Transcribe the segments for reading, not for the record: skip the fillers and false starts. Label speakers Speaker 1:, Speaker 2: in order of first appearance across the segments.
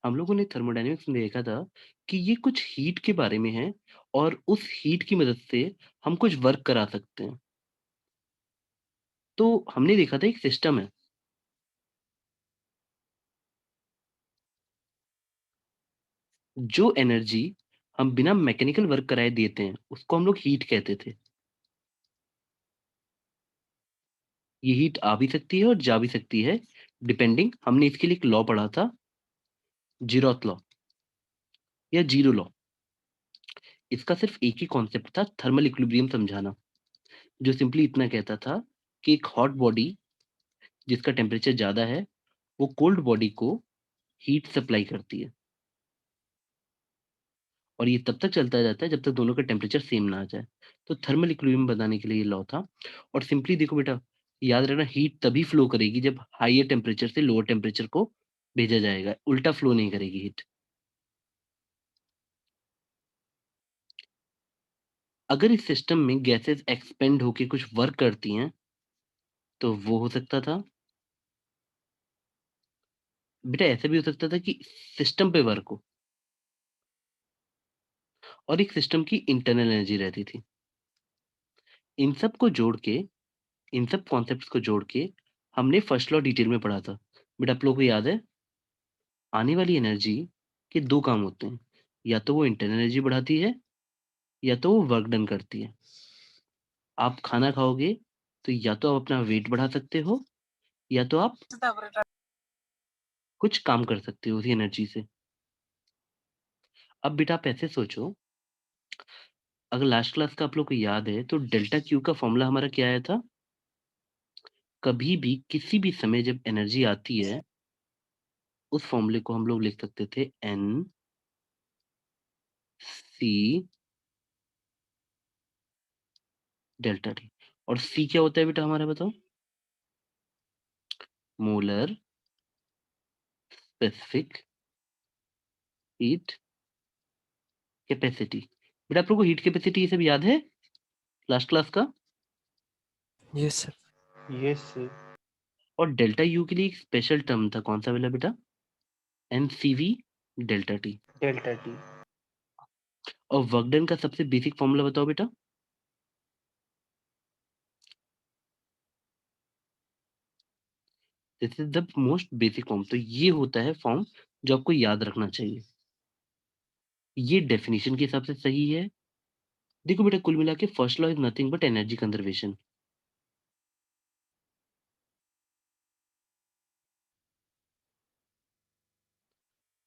Speaker 1: हम लोगों ने थर्मोडायनामिक्स में देखा था कि ये कुछ हीट के बारे में है और उस हीट की मदद से हम कुछ वर्क करा सकते हैं। तो हमने देखा था एक सिस्टम है, जो एनर्जी हम बिना मैकेनिकल वर्क कराए देते हैं, उसको हम लोग हीट कहते थे। ये हीट आ भी सकती है और जा भी सकती है, डिपेंडिंग हमने इसके लिए एक लॉ पढ़ा था, जीरोथ लॉ या जीरो लॉ। इसका सिर्फ एक ही कॉन्सेप्ट था, थर्मल इक्विलिब्रियम समझाना, जो सिंपली इतना कहता था कि एक हॉट बॉडी जिसका टेम्परेचर ज़्यादा है, वो कोल्ड बॉडी को हीट सप्लाई करती है और ये तब तक चलता जाता है जब तक दोनों का टेम्परेचर सेम ना आ जाए। तो थर्मल इक्विलिब्रियम बनाने के लिए ये लॉ था। और सिंपली देखो बेटा, याद रखना, हीट तभी फ्लो करेगी जब हाईयर टेम्परेचर से लोअर टेम्परेचर को भेजा जाएगा, उल्टा फ्लो नहीं करेगी हीट। अगर इस सिस्टम में गैसेस एक्सपेंड होके कुछ वर्क करती हैं, तो वो हो सकता था बेटा, ऐसा भी हो सकता था कि सिस्टम पे वर्क हो और एक सिस्टम की इंटरनल एनर्जी रहती थी। इन सब को जोड़ के, इन सब कॉन्सेप्ट्स को जोड़ के हमने फर्स्ट लॉ डिटेल में पढ़ा था। बेटा आप लोगों को याद है, आने वाली एनर्जी के 2 काम होते हैं, या तो वो इंटरनल एनर्जी बढ़ाती है या तो वो वर्क डन करती है। आप खाना खाओगे तो या तो आप अपना वेट बढ़ा सकते हो या तो आप कुछ काम कर सकते हो उसी एनर्जी से। अब बेटा आप ऐसे सोचो, अगर लास्ट क्लास का आप लोग को याद है तो डेल्टा क्यू का फॉर्मूला हमारा क्या आया था? कभी भी किसी भी समय जब एनर्जी आती है, उस फॉर्मूले को हम लोग लिख सकते थे एन सी डेल्टा टी। और सी क्या होता है बेटा हमारा, बताओ? Molar specific heat capacity. बेटा आप लोग को हीट कैपेसिटी ये सब याद है लास्ट क्लास का?
Speaker 2: Yes sir.
Speaker 3: Yes sir.
Speaker 1: और डेल्टा यू के लिए एक स्पेशल टर्म था, कौन सा वाला बेटा? NCV delta T.
Speaker 3: Delta T.
Speaker 1: और वर्क डन का सबसे बेसिक फॉर्मूला बताओ बेटा? This is the most basic form. तो ये होता है फॉर्म जो आपको याद रखना चाहिए। ये डेफिनेशन के हिसाब से सही है। देखो बेटा, कुल मिला के first law is nothing but energy conservation.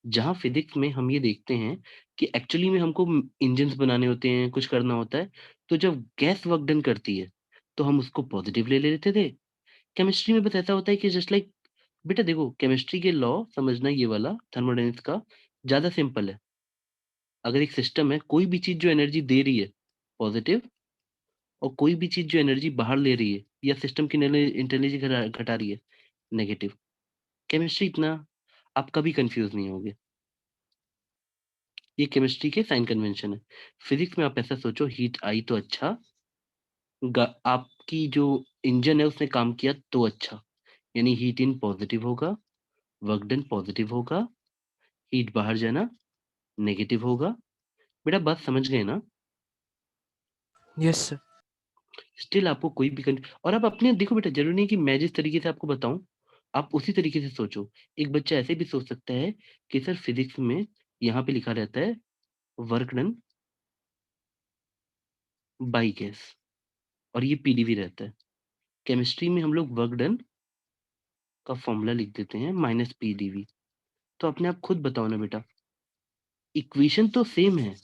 Speaker 1: जहाँ फिजिक्स में हम ये देखते हैं कि एक्चुअली में हमको इंजन्स बनाने होते हैं, कुछ करना होता है, तो जब गैस वर्क डन करती है तो हम उसको पॉजिटिव ले लेते थे। केमिस्ट्री में बस ऐसा होता है कि जस्ट लाइक, बेटा देखो केमिस्ट्री के लॉ समझना, ये वाला थर्मोडायनेमिक्स का ज़्यादा सिंपल है। अगर एक सिस्टम है, कोई भी चीज़ जो एनर्जी दे रही है पॉजिटिव, और कोई भी चीज़ जो एनर्जी बाहर ले रही है या सिस्टम की एनर्जी घटा रही है नेगेटिव, केमिस्ट्री इतना आप कभी कंफ्यूज नहीं होगे। ये केमिस्ट्री के साइन कन्वेंशन है। फिजिक्स में आप ऐसा सोचो, हीट आई तो अच्छा, आपकी जो इंजन है उसने काम किया तो अच्छा, यानी हीट इन पॉजिटिव होगा, वर्क डन पॉजिटिव होगा, हीट बाहर जाना नेगेटिव होगा। बेटा बात समझ गए ना?
Speaker 2: Yes sir.
Speaker 1: स्टिल आपको कोई भी और आप अपने देखो बेटा, जरूरी नहीं कि मैं जिस तरीके से आपको बताऊं आप उसी तरीके से सोचो। एक बच्चा ऐसे भी सोच सकता है कि सर फिजिक्स में यहाँ पे लिखा रहता है वर्क डन बाई गैस, और ये पीडीवी रहता है। केमिस्ट्री में हम लोग वर्क डन का फॉर्मूला लिख देते हैं माइनस पीडीवी। तो अपने आप खुद बताओ ना बेटा, इक्वेशन तो सेम है,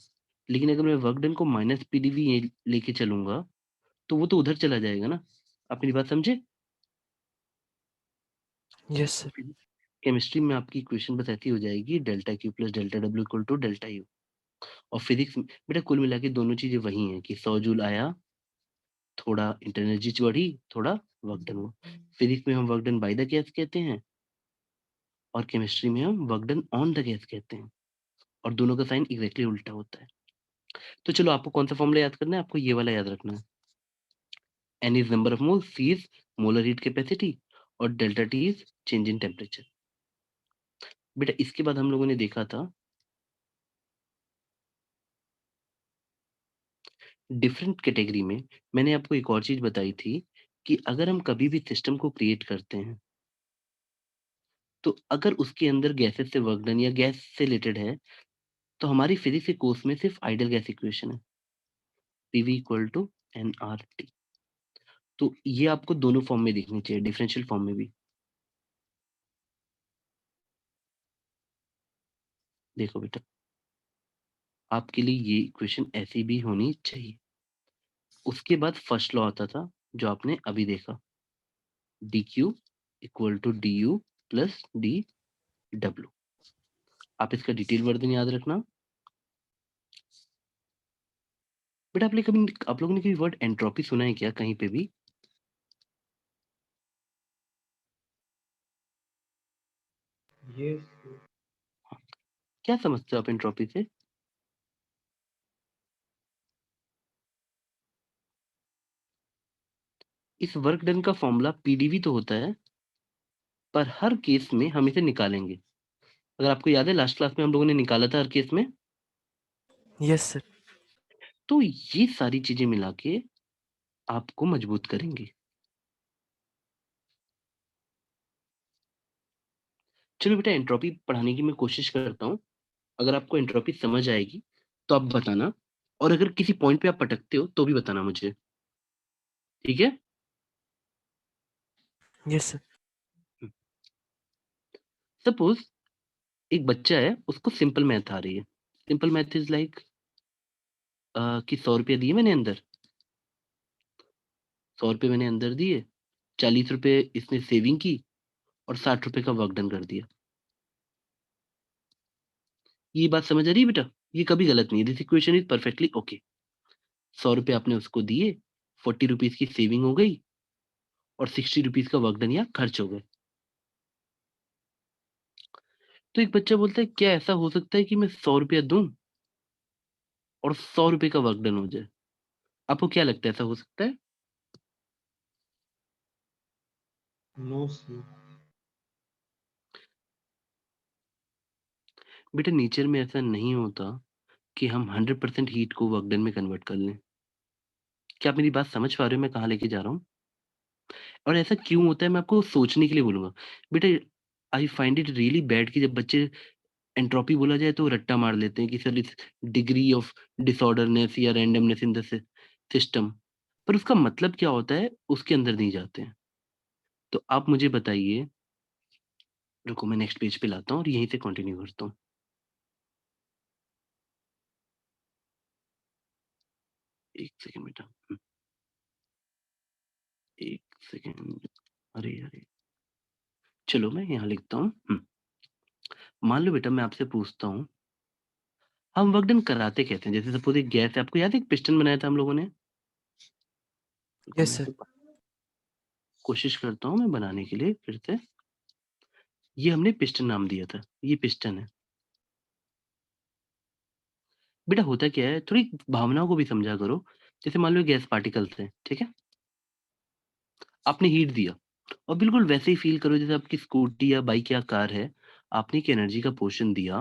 Speaker 1: लेकिन अगर मैं वर्क डन को माइनस पीडीवी लेके चलूंगा तो वो तो उधर चला जाएगा ना। आप मेरी बात समझे?
Speaker 2: Yes sir.
Speaker 1: केमिस्ट्री में आपकी इक्वेशन बस ऐसी हो जाएगी, delta Q plus delta W equal to delta U. और फिजिक्स में बेटा कुल मिला के दोनों चीजें वही हैं कि 100 जूल आया, थोड़ा इंटरनल बढ़ी, थोड़ा वर्क डन हुआ। फिजिक्स में हम work done by the gas कहते हैं और केमिस्ट्री में हम work done on the gas कहते हैं, और दोनों का साइन एग्जैक्टली उल्टा होता है। तो चलो, आपको कौन सा फॉर्मूला याद करना है? आपको ये वाला याद रखना है। N is number of mole, C is molar heat capacity, और delta T is change in temperature. बेटा इसके बाद हम लोगों ने देखा था डिफरेंट कैटेगरी में मैंने आपको एक और चीज़ बताई थी कि अगर हम कभी भी सिस्टम को क्रिएट करते हैं, तो अगर उसके अंदर गैसेज़ से वर्क डन या गैस से रिलेटेड है, तो हमारी फिज़िक्स के कोर्स में सिर्फ़ आइडियल गैस इक्वेशन है, पीवी इक्वल टू एनआरटी। तो ये आपको दोनों फॉर्म में दिखनी चाहिए, डिफरेंशियल फॉर्म में भी। देखो बेटा, आपके लिए ये इक्वेशन ऐसी भी होनी चाहिए। उसके बाद फर्स्ट लॉ आता था, जो आपने अभी देखा, dq equal to du plus dw। आप इसका डिटेल वर्जन याद रखना। बेटा आप लोगों ने कभी वर्ड एंट्रोपी सुना है क्या कहीं पे भी?
Speaker 2: Yes.
Speaker 1: हाँ, क्या समझते हो आप एंट्रोपी से? इस वर्क डन का फॉर्मूला पीडीवी तो होता है, पर हर केस में हम इसे निकालेंगे। अगर आपको याद है लास्ट क्लास में हम लोगों ने निकाला था हर केस में।
Speaker 2: Yes, sir.
Speaker 1: तो ये सारी चीजें मिला के आपको मजबूत करेंगी। चलो बेटा एंट्रोपी पढ़ाने की मैं कोशिश करता हूँ। अगर आपको एंट्रोपी समझ आएगी तो आप बताना, और अगर किसी पॉइंट पे आप पटकते हो तो भी बताना मुझे, ठीक है?
Speaker 2: Yes, sir.
Speaker 1: सपोज एक बच्चा है, उसको सिंपल मैथ आ रही है। सिंपल मैथ इज लाइक कि 100 रुपया दिए मैंने अंदर, 100 रुपये मैंने अंदर दिए, 40 रुपये इसने सेविंग की और 60 रुपये का वर्क डन कर दिया। ये बात समझ आ रही है बेटा? ये कभी गलत नहीं है, this equation is perfectly okay. 100 रुपये आपने उसको दिए, 40 रुपीज की सेविंग हो गई और 60 रुपीज का वर्क डन या खर्च हो गए। तो एक बच्चा बोलता है क्या ऐसा हो सकता है कि मैं 100 रुपया दूं और 100 रुपये का वर्क डन हो जाए? आपको क्या लगता है ऐसा हो सकता है?
Speaker 2: No, sir.
Speaker 1: बेटा नेचर में ऐसा नहीं होता कि हम 100% हीट को वर्क डन में कन्वर्ट कर लें। क्या आप मेरी बात समझ पा रहे हो मैं कहाँ लेके जा रहा हूँ? और ऐसा क्यों होता है मैं आपको सोचने के लिए बोलूँगा। बेटा I find it really bad कि जब बच्चे एंट्रोपी बोला जाए तो रट्टा मार लेते हैं कि सर इस डिग्री ऑफ डिसऑर्डरनेस या रैंडमनेस इन द सिस्टम। पर उसका मतलब क्या होता है उसके अंदर नहीं जाते हैं। तो आप मुझे बताइए, रुको मैं नेक्स्ट पेज पे लाता हूँ और यहीं से कंटिन्यू करता हूँ। एक सेकंड बेटा। एक सेकंड। अरे अरे, चलो मैं यहाँ लिखता हूँ। मान लो बेटा मैं आपसे पूछता हूँ, हम वर्क डन कराते कैसे हैं? जैसे सपोज एक गैस है, आपको याद है एक पिस्टन बनाया था हम लोगों ने? रुको
Speaker 2: Yes,
Speaker 1: मैं
Speaker 2: sir.
Speaker 1: इसे कोशिश करता हूँ मैं बनाने के लिए फिर से। ये हमने पिस्टन नाम दिया था, ये पिस्टन है। बेटा होता क्या है, थोड़ी भावनाओं को भी समझा करो। जैसे मान लो गैस पार्टिकल्स हैं, ठीक है? आपने हीट दिया और बिल्कुल वैसे ही फ़ील करो जैसे आपकी स्कूटी या बाइक या कार है, आपने एक एनर्जी का पोर्शन दिया,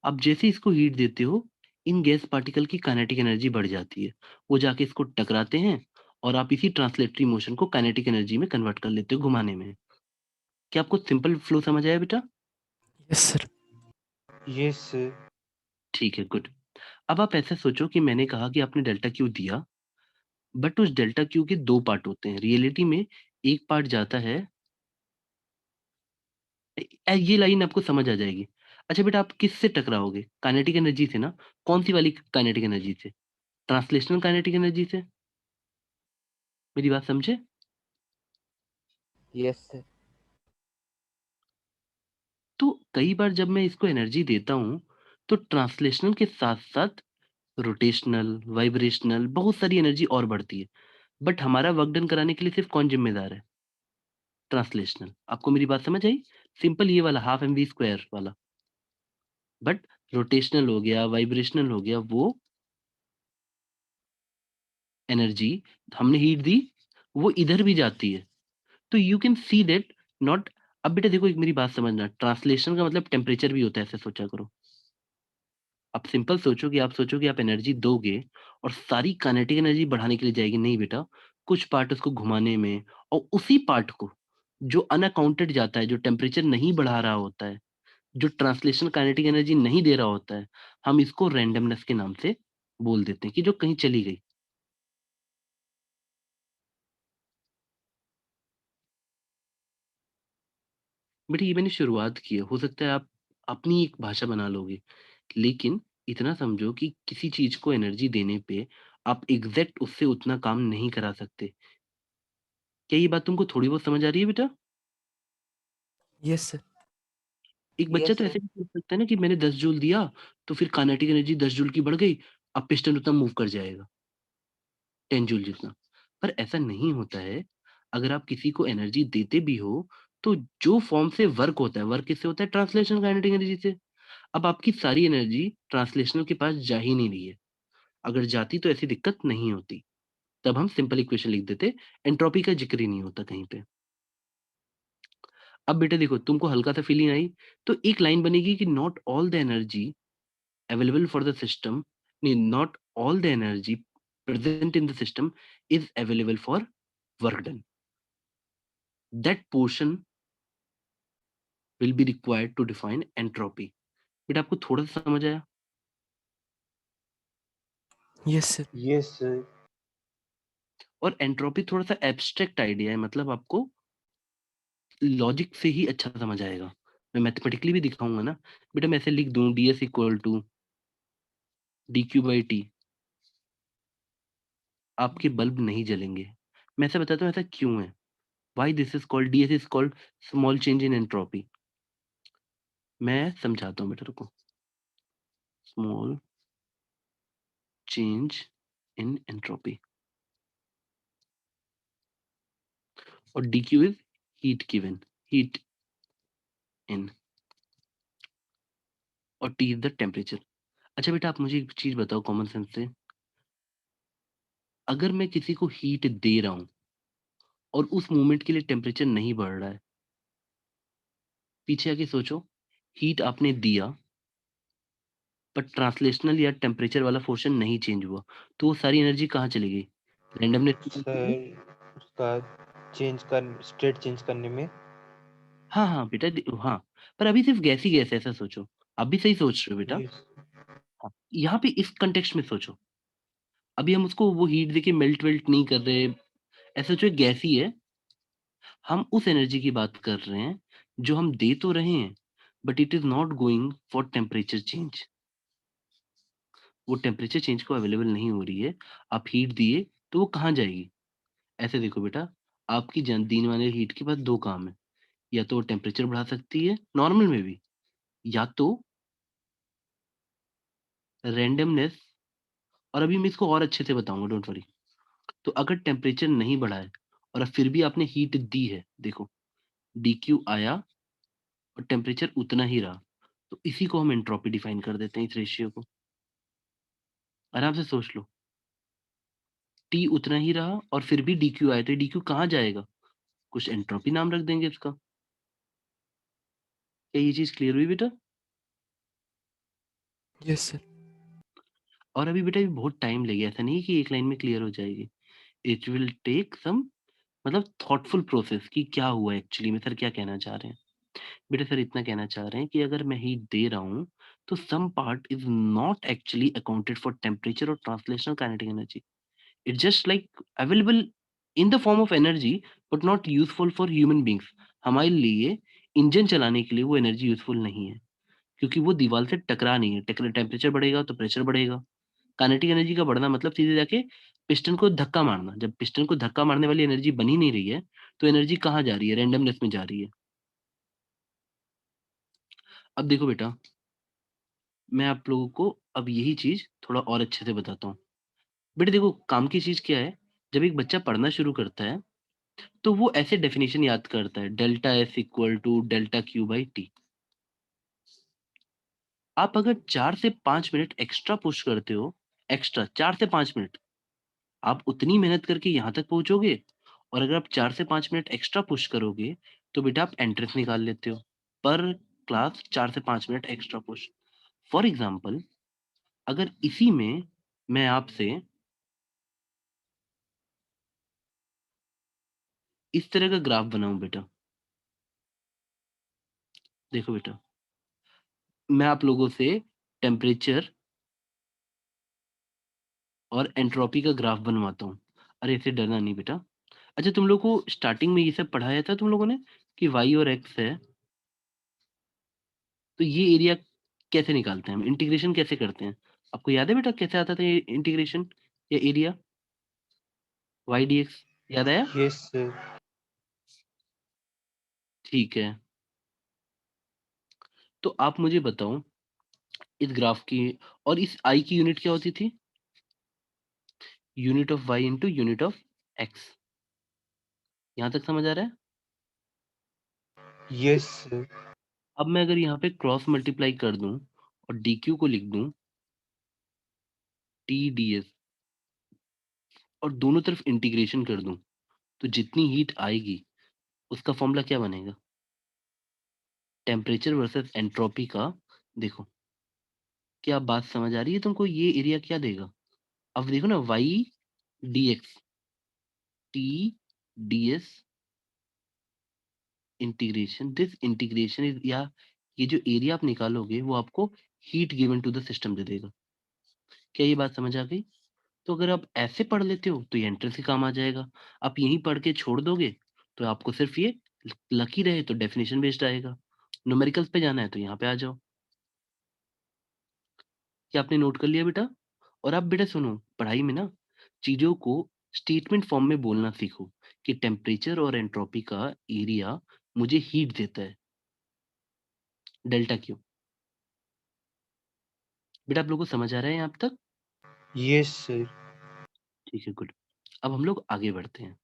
Speaker 1: आप जैसे ही इसको हीट देते हो, इन गैस पार्टिकल की काइनेटिक एनर्जी बढ़ जाती है। वो जाके इसको टकराते हैं और आप इसी ट्रांसलेटरी मोशन को काइनेटिक एनर्जी में कन्वर्ट कर लेते हो घुमाने में। क्या आपको सिंपल फ्लो समझ आया बेटा?
Speaker 2: Yes, sir.
Speaker 3: Yes, sir.
Speaker 1: ठीक है, गुड। अब आप ऐसा सोचो कि मैंने कहा कि आपने डेल्टा क्यू दिया, बट उस डेल्टा क्यू के 2 पार्ट होते हैं। रियलिटी में एक पार्ट जाता है, ये लाइन आपको समझ आ जाएगी। अच्छा बेटा आप किससे टकराओगे? काइनेटिक एनर्जी से ना? कौन-सी वाली काइनेटिक एनर्जी से? ट्रांसलेशनल काइनेटिक एनर्जी से? मेरी बात समझे?
Speaker 3: Yes, sir.
Speaker 1: तो कई बार जब मैं इसको एनर्जी देता हूँ, तो ट्रांसलेशनल के साथ-साथ रोटेशनल, वाइब्रेशनल बहुत सारी एनर्जी और बढ़ती है। बट हमारा वर्क डन कराने के लिए सिर्फ़ कौन ज़िम्मेदार है? ट्रांसलेशनल। आपको मेरी बात समझ आई? सिंपल ये वाला हाफ एमवी स्क्वायर वाला। बट रोटेशनल हो गया, वाइब्रेशनल हो गया, वो एनर्जी हमने हीट दी, वो इधर भी जाती है। तो you can see that not अब बेटा देखो, एक मेरी बात समझना, ट्रांसलेशन का मतलब टेम्परेचर भी होता है, ऐसे सोचा करो। आप सिंपल सोचो कि आप एनर्जी दोगे और सारी काइनेटिक एनर्जी बढ़ाने के लिए जाएगी, नहीं बेटा। कुछ पार्ट उसको घुमाने में, और उसी पार्ट को जो अनअकाउंटेड जाता है, जो टेम्परेचर नहीं बढ़ा रहा होता है, जो ट्रांसलेशन काइनेटिक एनर्जी नहीं दे रहा होता है, हम इसको रैंडमनेस के नाम से बोल देते हैं कि जो कहीं चली गई। बेटा ये मैंने शुरुआत की है, हो सकता है आप अपनी एक भाषा बना लोगे, लेकिन इतना समझो कि किसी चीज को एनर्जी देने पे आप एग्जैक्ट उससे उतना काम नहीं करा सकते। क्या ये बात तुमको थोड़ी बहुत समझ आ रही है बेटा?
Speaker 2: Yes sir.
Speaker 1: एक बच्चा
Speaker 3: यस
Speaker 1: तो
Speaker 3: सर।
Speaker 1: ऐसे भी सोच सकता है ना कि मैंने 10 जूल दिया, तो फिर काइनेटिक एनर्जी 10 जूल की बढ़ गई, अब पिस्टन उतना मूव कर जाएगा, 10 जूल जितना। पर ऐसा नहीं होता है। अगर आप किसी को एनर्जी देते भी हो, तो जो फॉर्म से वर्क होता है, वर्क किससे होता है? ट्रांसलेशन काइनेटिक एनर्जी से। अब आपकी सारी एनर्जी ट्रांसलेशनल के पास जा ही नहीं रही है। अगर जाती तो ऐसी दिक्कत नहीं होती। तब हम सिंपल इक्वेशन लिख देते, एंट्रोपी का जिक्र ही नहीं होता कहीं पे। अब बेटा देखो, तुमको हल्का सा फीलिंग आई, तो एक लाइन बनेगी कि not all the energy available for the system, not all the energy present in the system is available for work done. That portion will be required to define entropy. बेटा आपको थोड़ा सा समझ आया?
Speaker 2: Yes sir.
Speaker 3: Yes sir.
Speaker 1: और entropy थोड़ा सा abstract idea है, मतलब आपको लॉजिक से ही अच्छा समझ आएगा। मैं मैथमेटिकली भी दिखाऊंगा ना। बेटा मैं ऐसे लिख दूं, ds equal to D Q by T, आपके बल्ब नहीं जलेंगे। मैं ऐसा बताता हूँ ऐसा क्यों है। Why this is called, ds is called small change in entropy. मैं समझाता हूँ बेटा, रुको। स्मॉल चेंज इन एंट्रोपी, और dq is heat given, heat in, और t इज द टेम्परेचर। अच्छा बेटा आप मुझे एक चीज बताओ कॉमन सेंस से, अगर मैं किसी को हीट दे रहा हूँ और उस मोमेंट के लिए टेम्परेचर नहीं बढ़ रहा है, पीछे आके सोचो, हीट आपने दिया पर ट्रांसलेशनल या टेम्परेचर वाला पोर्शन नहीं चेंज हुआ, तो वो सारी एनर्जी कहाँ चली गई? रैंडमनेस में चली गई?
Speaker 3: सर उसका स्टेट चेंज करने में।
Speaker 1: हाँ हाँ बेटा, हाँ। पर अभी सिर्फ गैस ही गैस है, ऐसा सोचो। आप भी सही सोच रहे हो बेटा।
Speaker 3: यस।
Speaker 1: हाँ, यहाँ पे इस कंटेक्स्ट में सोचो। अभी हम उसको वो हीट देके मेल्ट वेल्ट नहीं कर रहे, ऐसा जो गैस ही है। हम उस एनर्जी की बात कर रहे हैं जो हम दे तो रहे हैं, but it is not going for temperature change. वो टेम्परेचर चेंज को अवेलेबल नहीं हो रही है। आप हीट दिए तो वो कहाँ जाएगी? ऐसे देखो बेटा, आपकी जान देने वाले हीट के पास दो काम है, या तो वो टेम्परेचर बढ़ा सकती है नॉर्मल में भी, या तो रैंडमनेस। और अभी मैं इसको और अच्छे से बताऊंगा, डोंट वरी। तो अगर टेम्परेचर नहीं बढ़ा है और अब फिर भी आपने हीट दी है, देखो dq आया और टेम्परेचर उतना ही रहा, तो इसी को हम एंट्रोपी डिफाइन कर देते हैं, इस रेशियो को। आराम से सोच लो, टी उतना ही रहा और फिर भी dq आया, तो dq कहाँ जाएगा? कुछ एंट्रोपी नाम रख देंगे इसका। क्या ये चीज क्लियर हुई बेटा?
Speaker 2: Yes sir.
Speaker 1: और अभी बेटा भी बहुत टाइम लगेगा, ऐसा नहीं है कि एक लाइन में क्लियर हो जाएगी। इट विल टेक सम, मतलब थॉटफुल प्रोसेस कि क्या हुआ एक्चुअली में, सर क्या कहना चाह रहे हैं। बेटा सर इतना कहना चाह रहे हैं कि अगर मैं हीट दे रहा हूँ, तो some part is not actually accounted for temperature और translational kinetic energy. It's just like available in the form of energy, but not useful for human beings. हमारे लिए इंजन चलाने के लिए वो एनर्जी यूजफुल नहीं है, क्योंकि वो दीवार से टकरा नहीं है। टेम्परेचर बढ़ेगा तो प्रेशर बढ़ेगा। काइनेटिक एनर्जी का बढ़ना मतलब सीधे जाके पिस्टन को धक्का मारना। जब पिस्टन को धक्का मारने वाली एनर्जी बन ही नहीं रही है, तो एनर्जी कहाँ जा रही है? रैंडमनेस में जा रही है। अब देखो बेटा, मैं आप लोगों को अब यही चीज थोड़ा और अच्छे से बताता हूँ। बेटा देखो, काम की चीज क्या है, जब एक बच्चा पढ़ना शुरू करता है, तो वो ऐसे डेफिनेशन याद करता है, delta S equal to delta Q by T. आप अगर 4 से 5 मिनट एक्स्ट्रा पुश करते हो, एक्स्ट्रा 4 से 5 मिनट, आप उतनी मेहनत करके यहाँ तक पहुंचोगे। और अगर आप 4 से 5 मिनट एक्स्ट्रा पुश करोगे, तो बेटा आप एंट्रेंस निकाल लेते हो। पर क्लास 4 से 5 minute extra push. For example अगर इसी में मैं आपसे इस तरह का ग्राफ बनाऊँ बेटा, देखो बेटा, मैं आप लोगों से टेम्परेचर और एंट्रोपी का ग्राफ बनवाता हूँ। अरे इससे डरना नहीं बेटा। अच्छा तुम लोग को स्टार्टिंग में ये सब पढ़ाया था तुम लोगों ने कि y और x है, तो ये एरिया कैसे निकालते हैं हम? इंटीग्रेशन कैसे करते हैं? आपको याद है बेटा कैसे आता था ये इंटीग्रेशन या एरिया y dx याद आया?
Speaker 3: Yes sir.
Speaker 1: ठीक है। तो आप मुझे बताओ इस ग्राफ की और इस i की यूनिट क्या होती थी? Unit of y into unit of x। यहाँ तक समझ आ रहा है?
Speaker 3: Yes sir.
Speaker 1: अब मैं अगर यहाँ पे क्रॉस मल्टीप्लाई कर दूं और dq को लिख दूं t ds और दोनों तरफ इंटीग्रेशन कर दूं, तो जितनी हीट आएगी उसका फॉर्मूला क्या बनेगा? टेम्परेचर वर्सेस एंट्रोपी का। देखो, क्या बात समझ आ रही है तुमको? ये एरिया क्या देगा? अब देखो ना y dx t ds integration, this integration is, या ये जो एरिया आप निकालोगे वो आपको heat given to the system दे देगा। क्या ये बात समझ आ गई? तो अगर आप ऐसे पढ़ लेते हो तो ये एंट्रेंस के काम आ जाएगा। आप यहीं पढ़ के छोड़ दोगे तो आपको सिर्फ ये लकी रहे तो डेफिनेशन बेस्ड आएगा। न्यूमेरिकल्स पे जाना है तो यहाँ पे आ जाओ। क्या आपने नोट कर लिया बेटा? और आप बेटा सुनो, पढ़ाई में ना चीजों को स्टेटमेंट फॉर्म में बोलना सीखो कि टेम्परेचर और एंट्रोपी का एरिया मुझे हीट देता है, डेल्टा क्यू। बेटा आप लोगों को समझ आ रहा है यहाँ तक?
Speaker 3: Yes sir.
Speaker 1: ठीक है, गुड। अब हम लोग आगे बढ़ते हैं।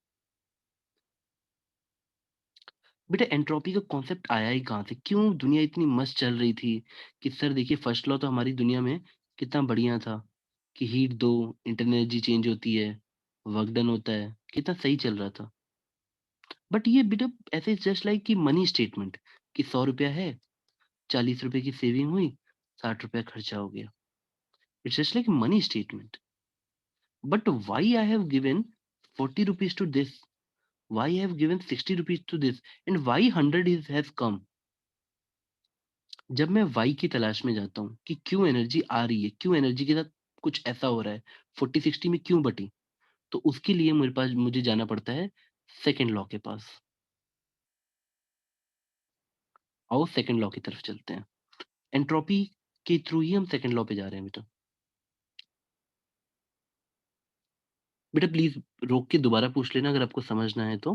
Speaker 1: बेटा एंट्रोपी का कॉन्सेप्ट आया ही कहाँ से? क्यों दुनिया इतनी मस्त चल रही थी कि सर देखिए फर्स्ट लॉ तो हमारी दुनिया में कितना बढ़िया था कि हीट दो, इंटरनल एनर्जी चेंज होती है, वर्क डन होता है, कितना सही चल रहा था। बट ये बेटा ऐसे जस्ट लाइक कि मनी स्टेटमेंट कि 100 रुपया है, 40 रुपए की सेविंग हुई, 60 रुपया खर्चा हो गया। It's just like money statement. But why I have given 40 rupees to this, why I have given 60 rupees to this, and why 100 is has come? जब मैं why की तलाश में जाता हूँ कि क्यों एनर्जी आ रही है, क्यों एनर्जी के साथ कुछ ऐसा हो रहा है, 40-60 में क्यों बटी, तो उसके लिए मेरे पास मुझे जाना पड़ता है सेकंड लॉ के पास। आओ सेकंड लॉ की तरफ चलते हैं। एंट्रोपी के थ्रू ही हम सेकंड लॉ पे जा रहे हैं बेटा। बेटा प्लीज रोक के दोबारा पूछ लेना अगर आपको समझना है तो।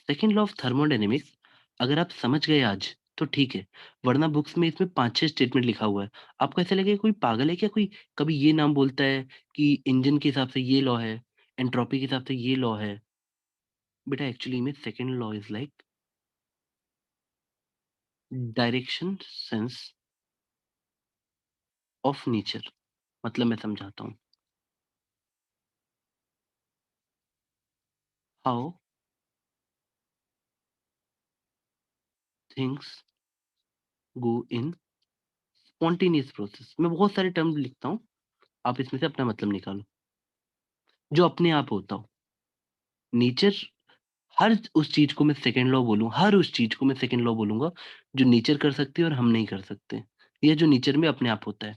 Speaker 1: सेकंड लॉ ऑफ थर्मोडायनेमिक्स अगर आप समझ गए आज तो ठीक है, वरना बुक्स में इसमें 5-6 स्टेटमेंट लिखा हुआ है। आपको ऐसा लगेगा कोई पागल है क्या, कोई कभी ये नाम बोलता है कि इंजन के हिसाब से ये लॉ है, एंट्रोपी के हिसाब से ये लॉ है। बेटा एक्चुअली में second law is like direction sense of nature. मतलब मैं समझाता हूँ। How things go in spontaneous process. मैं बहुत सारे टर्म लिखता हूँ, आप इसमें से अपना मतलब निकालो जो अपने आप होता हो। नेचर, हर उस चीज को मैं सेकंड लॉ बोलूँ, हर उस चीज को मैं सेकंड लॉ बोलूँगा जो नेचर कर सकती है और हम नहीं कर सकते, या जो नेचर में अपने आप होता है।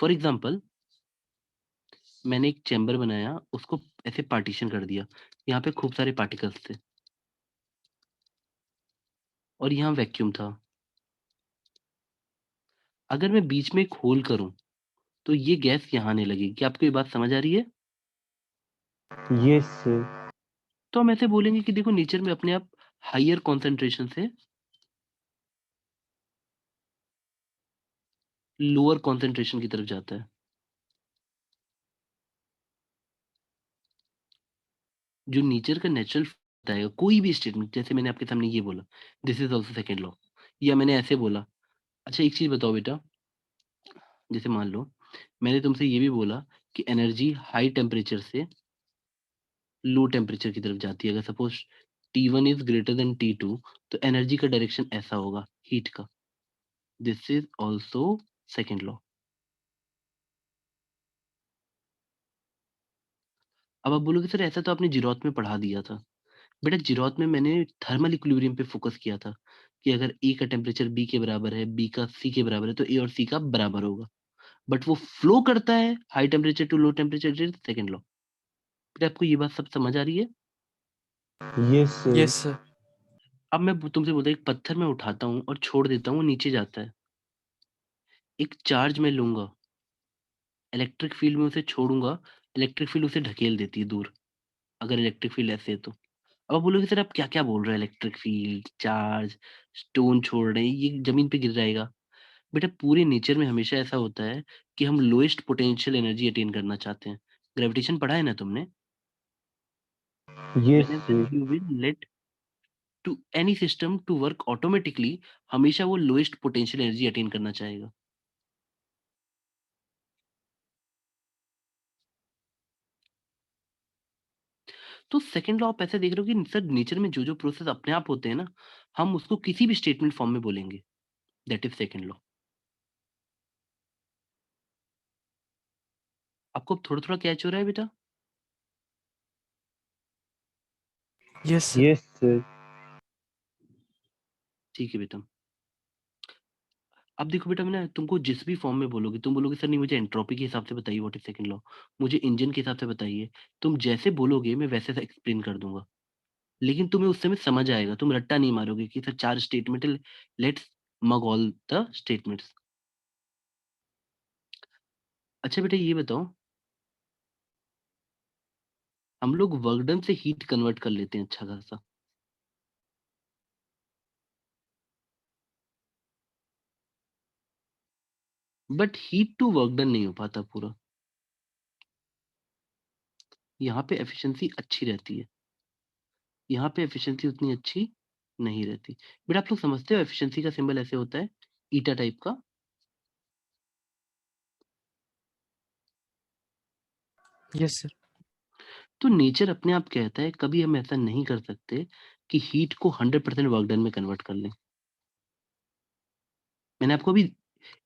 Speaker 1: फॉर एग्ज़ाम्पल मैंने एक चैम्बर बनाया, उसको ऐसे पार्टीशन कर दिया, यहाँ पे खूब सारे पार्टिकल्स थे और यहाँ वैक्यूम था। अगर मैं बीच में एक होल करूँ, तो ये गैस यहाँ आने लगेगी। क्या आपको ये बात समझ आ रही है?
Speaker 3: Yes sir.
Speaker 1: तो हम ऐसे बोलेंगे कि देखो नेचर में अपने आप हाइयर कॉन्सेंट्रेशन से लोअर कॉन्सेंट्रेशन की तरफ जाता है। जो नेचर का नेचुरल बताएगा कोई भी स्टेटमेंट, जैसे मैंने आपके सामने ये बोला, this is also second law, या मैंने ऐसे बोला। अच्छा एक चीज बताओ बेटा, जैसे मान लो मैंने तुमसे ये भी बोला कि एनर्जी हाई टेम्परेचर से लो टेम्परेचर की तरफ जाती है। अगर suppose T1 is greater then T2, तो एनर्जी का डायरेक्शन ऐसा होगा हीट का। This is also second law. अब आप बोलोगे सर ऐसा तो आपने जीरोथ में पढ़ा दिया था। बेटा जीरोथ में मैंने थर्मल इक्विलिब्रियम पे फोकस किया था कि अगर ए का टेम्परेचर बी के बराबर है, बी का सी के बराबर है, तो ए और सी का बराबर होगा। बट वो फ्लो करता है high temperature to low temperature, second law. बेटा आपको ये बात सब समझ आ रही है?
Speaker 3: Yes, sir.
Speaker 2: Yes, sir.
Speaker 1: अब मैं तुमसे बोलता हूँ एक पत्थर मैं उठाता हूँ और छोड़ देता हूँ, वो नीचे जाता है। एक चार्ज मैं लूंगा, इलेक्ट्रिक फील्ड में उसे छोड़ूंगा, इलेक्ट्रिक फील्ड उसे ढकेल देती है दूर, अगर इलेक्ट्रिक फील्ड ऐसे है तो। अब आप बोलोगे सर आप क्या-क्या बोल रहे हो, इलेक्ट्रिक फील्ड, चार्ज, स्टोन छोड़ रहे हैं, ये ज़मीन पे गिर जाएगा। बेटा पूरे नेचर में हमेशा ऐसा होता है कि हम लोएस्ट पोटेंशियल एनर्जी अटेन करना चाहते हैं। ग्रेविटेशन पढ़ा है ना तुमने?
Speaker 3: Yes,
Speaker 1: whenever
Speaker 3: sir.
Speaker 1: You will let to any system to work automatically, हमेशा वो लोएस्ट पोटेंशियल एनर्जी अटेन करना चाहेगा। तो सेकंड लॉ आप ऐसे देख रहे हो कि सर नेचर में जो-जो प्रोसेस अपने आप होते हैं ना, हम उसको किसी भी स्टेटमेंट फॉर्म में बोलेंगे। That is second law. आपको अब थोड़ा-थोड़ा कैच हो रहा है बेटा?
Speaker 2: Yes, sir.
Speaker 3: Yes, sir.
Speaker 1: ठीक है बेटा। अब देखो बेटा मैं ना तुमको जिस भी फॉर्म में बोलोगे, तुम बोलोगे सर नहीं मुझे एंट्रोपी के हिसाब से बताइए व्हाट इज़ सेकंड लॉ, मुझे इंजन के हिसाब से बताइए। तुम जैसे बोलोगे मैं वैसे एक्सप्लेन कर दूँगा। लेकिन तुम्हें उस समय समझ आएगा, तुम रट्टा नहीं मारोगे कि सर 4 स्टेटमेंट है, let's mug all the statements. अच्छा बेटा ये बताओ, हम लोग वर्क डन से हीट कन्वर्ट कर लेते हैं अच्छा खासा। But heat to work done नहीं हो पाता पूरा। यहाँ पे एफिशिएंसी अच्छी रहती है, यहाँ पे एफिशिएंसी उतनी अच्छी नहीं रहती। बट आप लोग समझते हो एफिशिएंसी का सिंबल ऐसे होता है, ईटा टाइप का।
Speaker 2: Yes, sir.
Speaker 1: तो नेचर अपने आप कहता है कभी हम ऐसा नहीं कर सकते कि हीट को 100% वर्क डन में कन्वर्ट कर लें। मैंने आपको अभी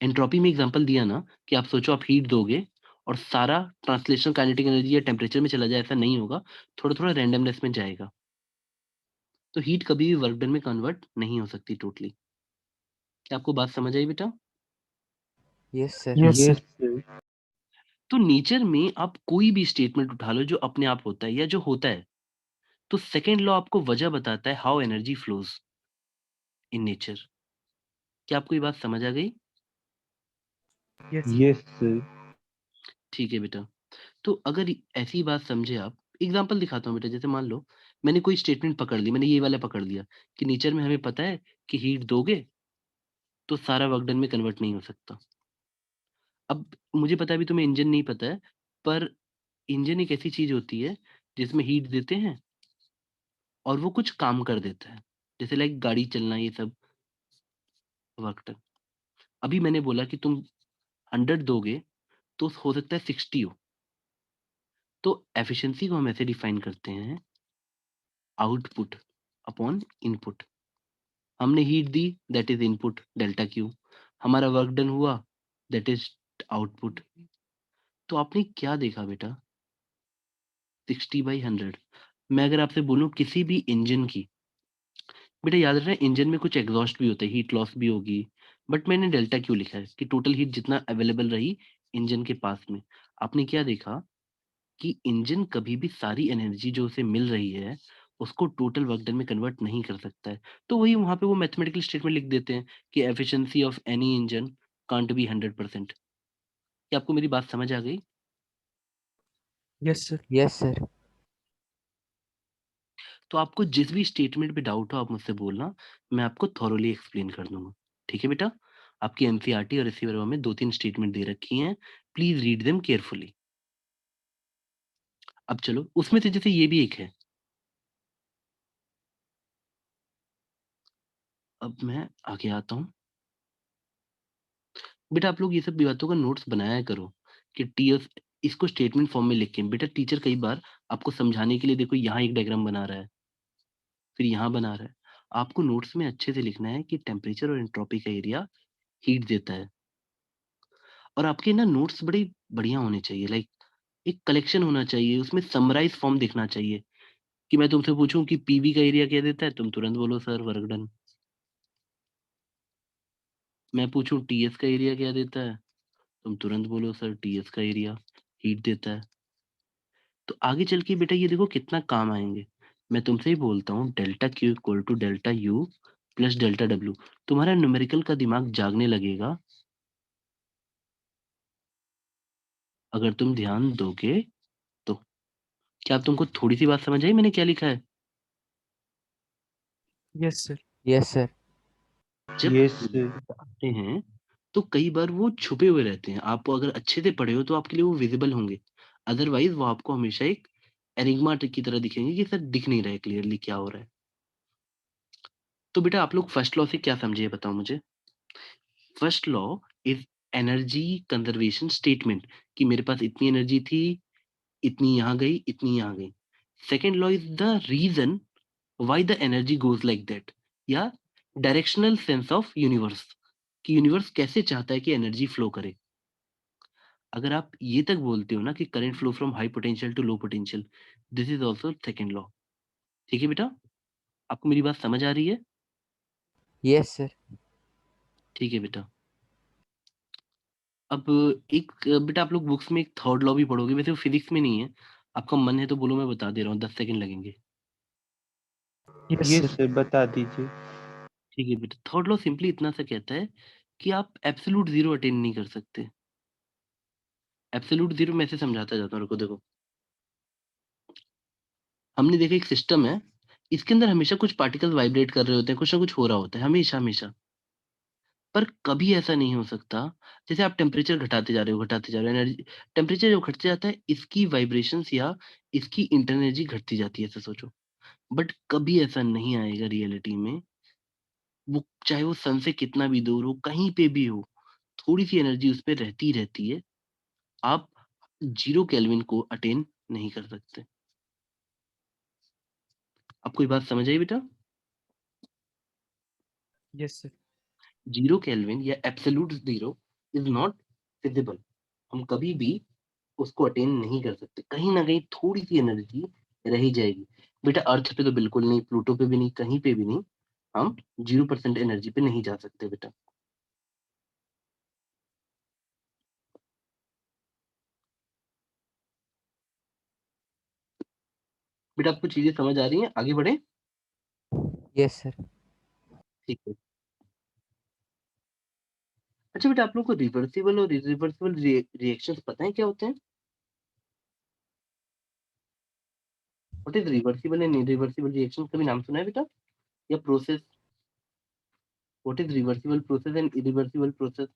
Speaker 1: एंट्रोपी में एग्जांपल दिया ना कि आप सोचो आप हीट दोगे और सारा ट्रांसलेशनल काइनेटिक एनर्जी या टेम्परेचर में चला जाए, ऐसा नहीं होगा, थोड़ा-थोड़ा रैंडमनेस में जाएगा। तो हीट कभी भी वर्क डन में कन्वर्ट नहीं हो सकती टोटली। क्या आपको बात समझ आई बेटा?
Speaker 3: Yes, sir.
Speaker 2: Yes, sir.
Speaker 3: Yes, sir.
Speaker 1: तो नेचर में आप कोई भी स्टेटमेंट उठा लो जो अपने आप होता है या जो होता है, तो सेकंड लॉ आपको वजह बताता है how energy flows in nature. क्या आपको ये बात समझ आ गई?
Speaker 2: Yes, sir.
Speaker 3: Yes, sir.
Speaker 1: ठीक है बेटा। तो अगर ऐसी बात समझे आप, एग्जांपल दिखाता हूँ बेटा, जैसे मान लो मैंने कोई स्टेटमेंट पकड़ ली, मैंने ये वाला पकड़ लिया कि नेचर में हमें पता है कि हीट दोगे तो सारा वर्क डन में कन्वर्ट नहीं हो सकता। अब मुझे पता है अभी तुम्हें इंजन नहीं पता है, पर इंजन एक ऐसी चीज होती है जिसमें हीट देते हैं और वो कुछ काम कर देता है, जैसे लाइक गाड़ी चलना, ये सब वर्क डन। अभी मैंने बोला कि तुम 100 दोगे तो हो सकता है 60 हो। तो एफिशिएंसी को हम ऐसे डिफाइन करते हैं, आउटपुट अपॉन इनपुट। हमने heat the, that is input delta Q. हमारा वर्क डन हुआ, दैट इज आउटपुट। तो आपने क्या देखा बेटा, 60/100। मैं अगर आपसे बोलूं किसी भी इंजन की, बेटा याद रखना इंजन में कुछ एग्जॉस्ट भी होता है, हीट लॉस भी होगी, बट मैंने डेल्टा क्यू लिखा है कि टोटल हीट जितना अवेलेबल रही इंजन के पास में। आपने क्या देखा कि इंजन कभी भी सारी एनर्जी जो उसे मिल रही है, उसको टोटल वर्क डन में कन्वर्ट नहीं कर सकता है। तो वही वहाँ पे वो मैथमेटिकल स्टेटमेंट लिख देते हैं कि efficiency of any engine can't be 100%। क्या आपको मेरी बात समझ आ गई?
Speaker 2: Yes, sir.
Speaker 3: Yes, sir.
Speaker 1: तो आपको जिस भी स्टेटमेंट पे डाउट हो आप मुझसे बोलना, मैं आपको थॉरोली एक्सप्लेन कर दूँगा। ठीक है बेटा? आपकी एनसीईआरटी और रिसीवर में 2-3 स्टेटमेंट दे रखी हैं, प्लीज़ रीड देम केयरफुली। अब चलो उसमें से जैसे ये भी एक है, अब मैं आगे आता हूँ। बेटा आप लोग ये सब भी बातों का नोट्स बनाया करो कि टीएफ इसको स्टेटमेंट फॉर्म में लिख के। बेटा टीचर कई बार आपको समझाने के लिए देखो यहाँ एक डायग्राम बना रहा है, फिर यहाँ बना रहा है। आपको नोट्स में अच्छे से लिखना है कि टेम्परेचर और एंट्रोपी का एरिया हीट देता है। और आपके ना नोट्स बड़े बढ़िया होने चाहिए, लाइक एक कलेक्शन होना चाहिए, उसमें समराइज़ फॉर्म दिखना चाहिए कि मैं तुमसे पूछूँ कि पीवी का एरिया क्या देता है? तुम तुरंत बोलो सर वर्क डन। मैं पूछूँ टीएस का एरिया क्या देता है? तुम तुरंत बोलो सर टीएस का एरिया हीट देता है। तो आगे चल के बेटा ये देखो कितना काम आएँगे। मैं तुमसे ही बोलता हूँ delta Q equal to delta U plus delta W। तुम्हारा न्यूमेरिकल का दिमाग जागने लगेगा अगर तुम ध्यान दोगे तो। क्या अब तुमको थोड़ी-सी बात समझ आई मैंने क्या लिखा है?
Speaker 2: Yes, sir.
Speaker 3: Yes sir.
Speaker 1: जब
Speaker 3: यस सर।
Speaker 1: न्यूमेरिकल्स आते हैं, तो कई बार वो छुपे हुए रहते हैं। आप अगर अच्छे से पढ़े हो तो आपके लिए वो विज़िबल होंगे। अदरवाइज़ वो आपको हमेशा एक एनिग्मा ट की तरह दिखेंगे कि सर दिख नहीं रहा है क्लियरली क्या हो रहा है। तो बेटा आप लोग फर्स्ट लॉ से क्या समझे ये बताओ मुझे? First law is energy conservation statement कि मेरे पास इतनी एनर्जी थी, इतनी यहाँ गई, इतनी यहाँ गई। Second law is the reason why the energy goes like that या डायरेक्शनल सेंस ऑफ यूनिवर्स कि यूनिवर्स कैसे चाहता है कि एनर्जी फ्लो करे। अगर आप ये तक बोलते हो ना कि current flow from high potential to low potential, this is also second law. ठीक है बेटा? आपको मेरी बात समझ आ रही है?
Speaker 3: Yes sir.
Speaker 1: ठीक है बेटा। अब एक बेटा आप लोग बुक्स में एक थर्ड लॉ भी पढ़ोगे, वैसे वो फिज़िक्स में नहीं है। आपका मन है तो बोलो मैं बता दे रहा हूँ, 10 सेकंड लगेंगे।
Speaker 2: Yes,
Speaker 3: yes
Speaker 2: sir.
Speaker 3: सर बता दीजिए।
Speaker 1: ठीक है बेटा, थर्ड लॉ सिंपली इतना सा कहता है कि आप एब्सोल्यूट ज़ीरो अटेन नहीं कर सकते। एब्सोल्यूट ज़ीरो मैं ऐसे समझाता जाता हूँ, रुको देखो। हमने देखा एक सिस्टम है, इसके अंदर हमेशा कुछ पार्टिकल्स वाइब्रेट कर रहे होते हैं, कुछ ना कुछ हो रहा होता है, हमेशा-हमेशा। पर कभी ऐसा नहीं हो सकता, जैसे आप टेम्परेचर घटाते जा रहे हो, एनर्जी टेम्परेचर जब घटते जाता है, इसकी वाइब्रेशंस या इसकी इंटरनल एनर्जी घटती जाती है, ऐसा सोचो। बट कभी ऐसा नहीं आएगा रियलिटी में, वो चाहे वो सन से कितना भी दूर हो, कहीं पे भी हो, थोड़ी-सी एनर्जी उस पे रहती रहती है। आप 0 केल्विन को अटेन नहीं कर सकते। आपको ये बात समझ आई बेटा?
Speaker 2: Yes, sir.
Speaker 1: 0 केल्विन या absolute zero is not feasible. हम कभी भी उसको अटेन नहीं कर सकते। कहीं न कहीं थोड़ी-सी एनर्जी रह ही जाएगी। बेटा अर्थ पे तो बिल्कुल नहीं, प्लूटो पे भी नहीं, कहीं पे भी नहीं। हम 0% एनर्जी पे नहीं जा सकते बेटा। बेटा आपको चीज़ें समझ आ रही हैं? आगे बढ़ें?
Speaker 3: Yes sir.
Speaker 1: ठीक है। अच्छा बेटा आप लोगों को रिवर्सिबल और इरिवर्सिबल रिएक्शंस पता है क्या होते हैं? What is reversible and irreversible reaction कभी नाम सुना है बेटा? या process? What is reversible process and irreversible process?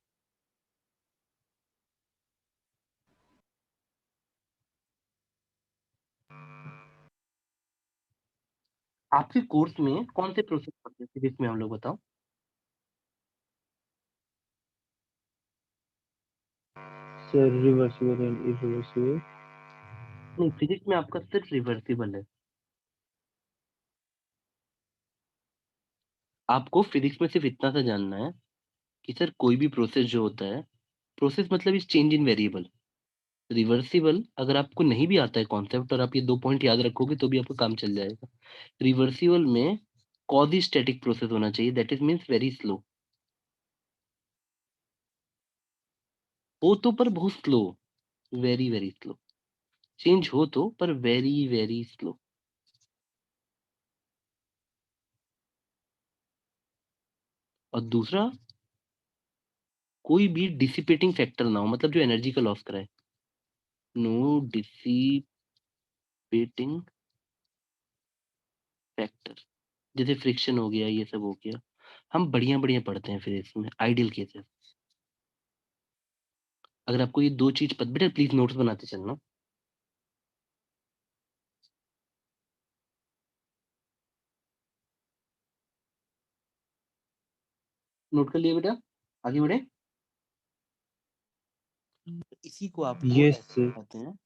Speaker 1: आपके कोर्स में कौन से प्रोसेस पढ़ते हैं फिजिक्स में हम लोग बताओ?
Speaker 3: Sir reversible and irreversible.
Speaker 1: नहीं, फिजिक्स में आपका सिर्फ रिवर्सिबल है। आपको फिजिक्स में सिर्फ इतना सा जानना है कि सर कोई भी प्रोसेस जो होता है, प्रोसेस मतलब is change in variable. Reversible अगर आपको नहीं भी आता है कॉन्सेप्ट और आप ये 2 पॉइंट याद रखोगे तो भी आपका काम चल जाएगा। रिवर्सिबल में क्वाज़ी स्टैटिक प्रोसेस होना चाहिए that is means very slow. हो तो पर बहुत स्लो, वेरी स्लो। चेंज हो तो पर वेरी स्लो। और दूसरा कोई भी डिसिपेटिंग फैक्टर ना हो मतलब जो एनर्जी का लॉस कराए। No dissipating factor. जैसे फ्रिक्शन हो गया, ये सब हो गया। हम बढ़िया-बढ़िया पढ़ते हैं फिर इसमें आइडियल केसेस। अगर आपको ये 2 चीज़ बेटा प्लीज़ नोट्स बनाते चलना। नोट कर लिए बेटा? आगे बढ़ें? इसी को आपको
Speaker 3: यस
Speaker 1: ऐसे
Speaker 3: सर।
Speaker 1: कहते हैं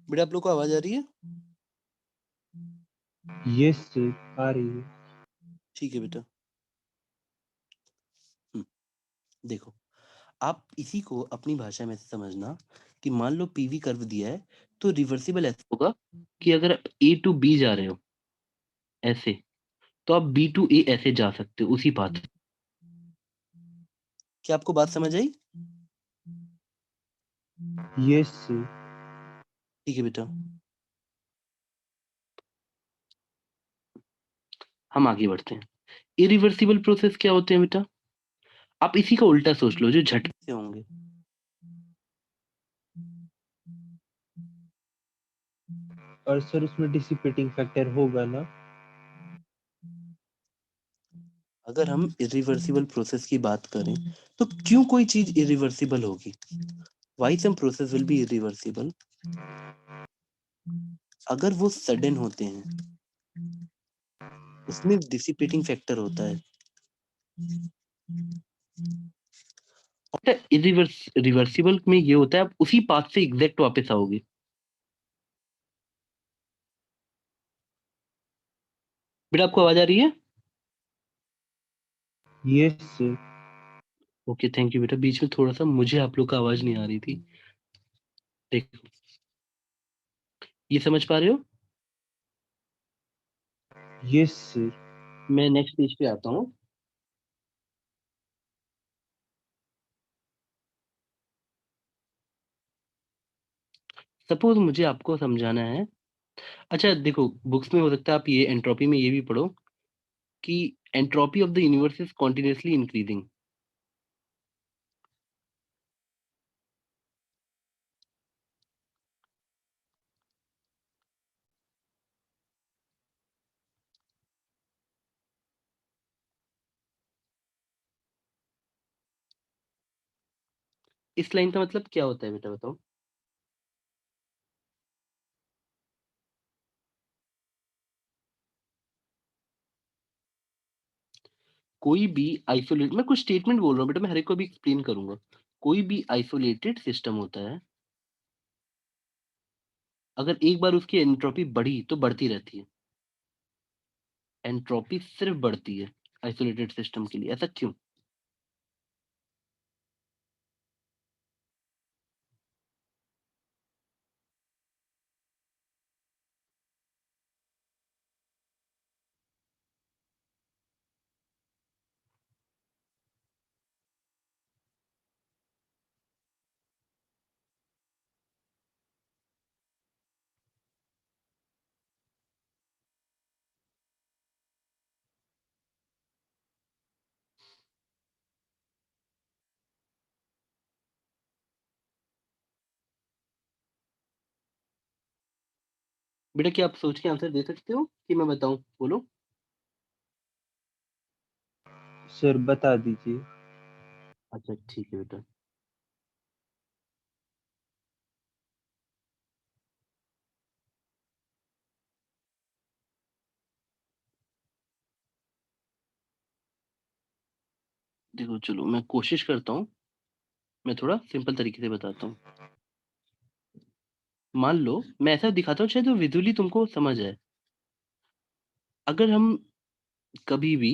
Speaker 1: बेटा आप लोग को आवाज आ रही है?
Speaker 3: यस सर, आ रही है।
Speaker 1: ठीक है बेटा। देखो, आप इसी को अपनी भाषा में ऐसे समझना कि मान लो पीवी कर्व दिया है, तो रिवर्सिबल ऐसे होगा कि अगर आप ए टू बी जा रहे हो ऐसे, तो आप बी टू ए ऐसे जा सकते हो उसी पाथ। क्या आपको बात समझ आई?
Speaker 3: Yes sir.
Speaker 1: ठीक है बेटा। हम आगे बढ़ते हैं। इरिवर्सिबल प्रोसेस क्या होते हैं बेटा? आप इसी का उल्टा सोच लो, जो झटके से होंगे।
Speaker 3: और सर उसमें डिसिपेटिंग फैक्टर होगा ना?
Speaker 1: अगर हम इरिवर्सिबल प्रोसेस की बात करें, तो क्यों कोई चीज इरिवर्सिबल होगी? Why some process will be irreversible? अगर वो सडन होते हैं, उसमें डिसिपेटिंग फैक्टर होता है। और रिवर्सिबल में ये होता है, आप उसी पाथ से एग्जैक्ट वापस आओगे। बेटा आपको आवाज आ रही है?
Speaker 3: Yes sir.
Speaker 1: Okay, thank you बेटा। बीच में थोड़ा सा मुझे आप लोग का आवाज नहीं आ रही थी। देखो, ये समझ पा रहे हो?
Speaker 3: Yes sir.
Speaker 1: मैं नेक्स्ट पेज पे आता हूँ। सपोज मुझे आपको समझाना है। अच्छा देखो, बुक्स में हो सकता है आप ये एंट्रोपी में ये भी पढ़ो कि entropy of the universe is continuously increasing. इस लाइन का मतलब क्या होता है बेटा, बताओ? कोई भी आइसोलेट, मैं कुछ स्टेटमेंट बोल रहा हूँ बेटा, मैं हर एक को भी एक्सप्लेन करूंगा। कोई भी आइसोलेटेड सिस्टम होता है, अगर एक बार उसकी एंट्रोपी बढ़ी तो बढ़ती रहती है। एंट्रोपी सिर्फ बढ़ती है आइसोलेटेड सिस्टम के लिए। ऐसा क्यों? बेटा क्या आप सोच के आंसर दे सकते हो कि मैं बताऊं? बोलो।
Speaker 3: सर बता दीजिए।
Speaker 1: अच्छा ठीक है बेटा। देखो चलो, मैं कोशिश करता हूँ, मैं थोड़ा सिंपल तरीके से बताता हूँ। मान लो मैं ऐसा दिखाता हूँ शायद जो विजुअली तुमको समझ आए। अगर हम कभी भी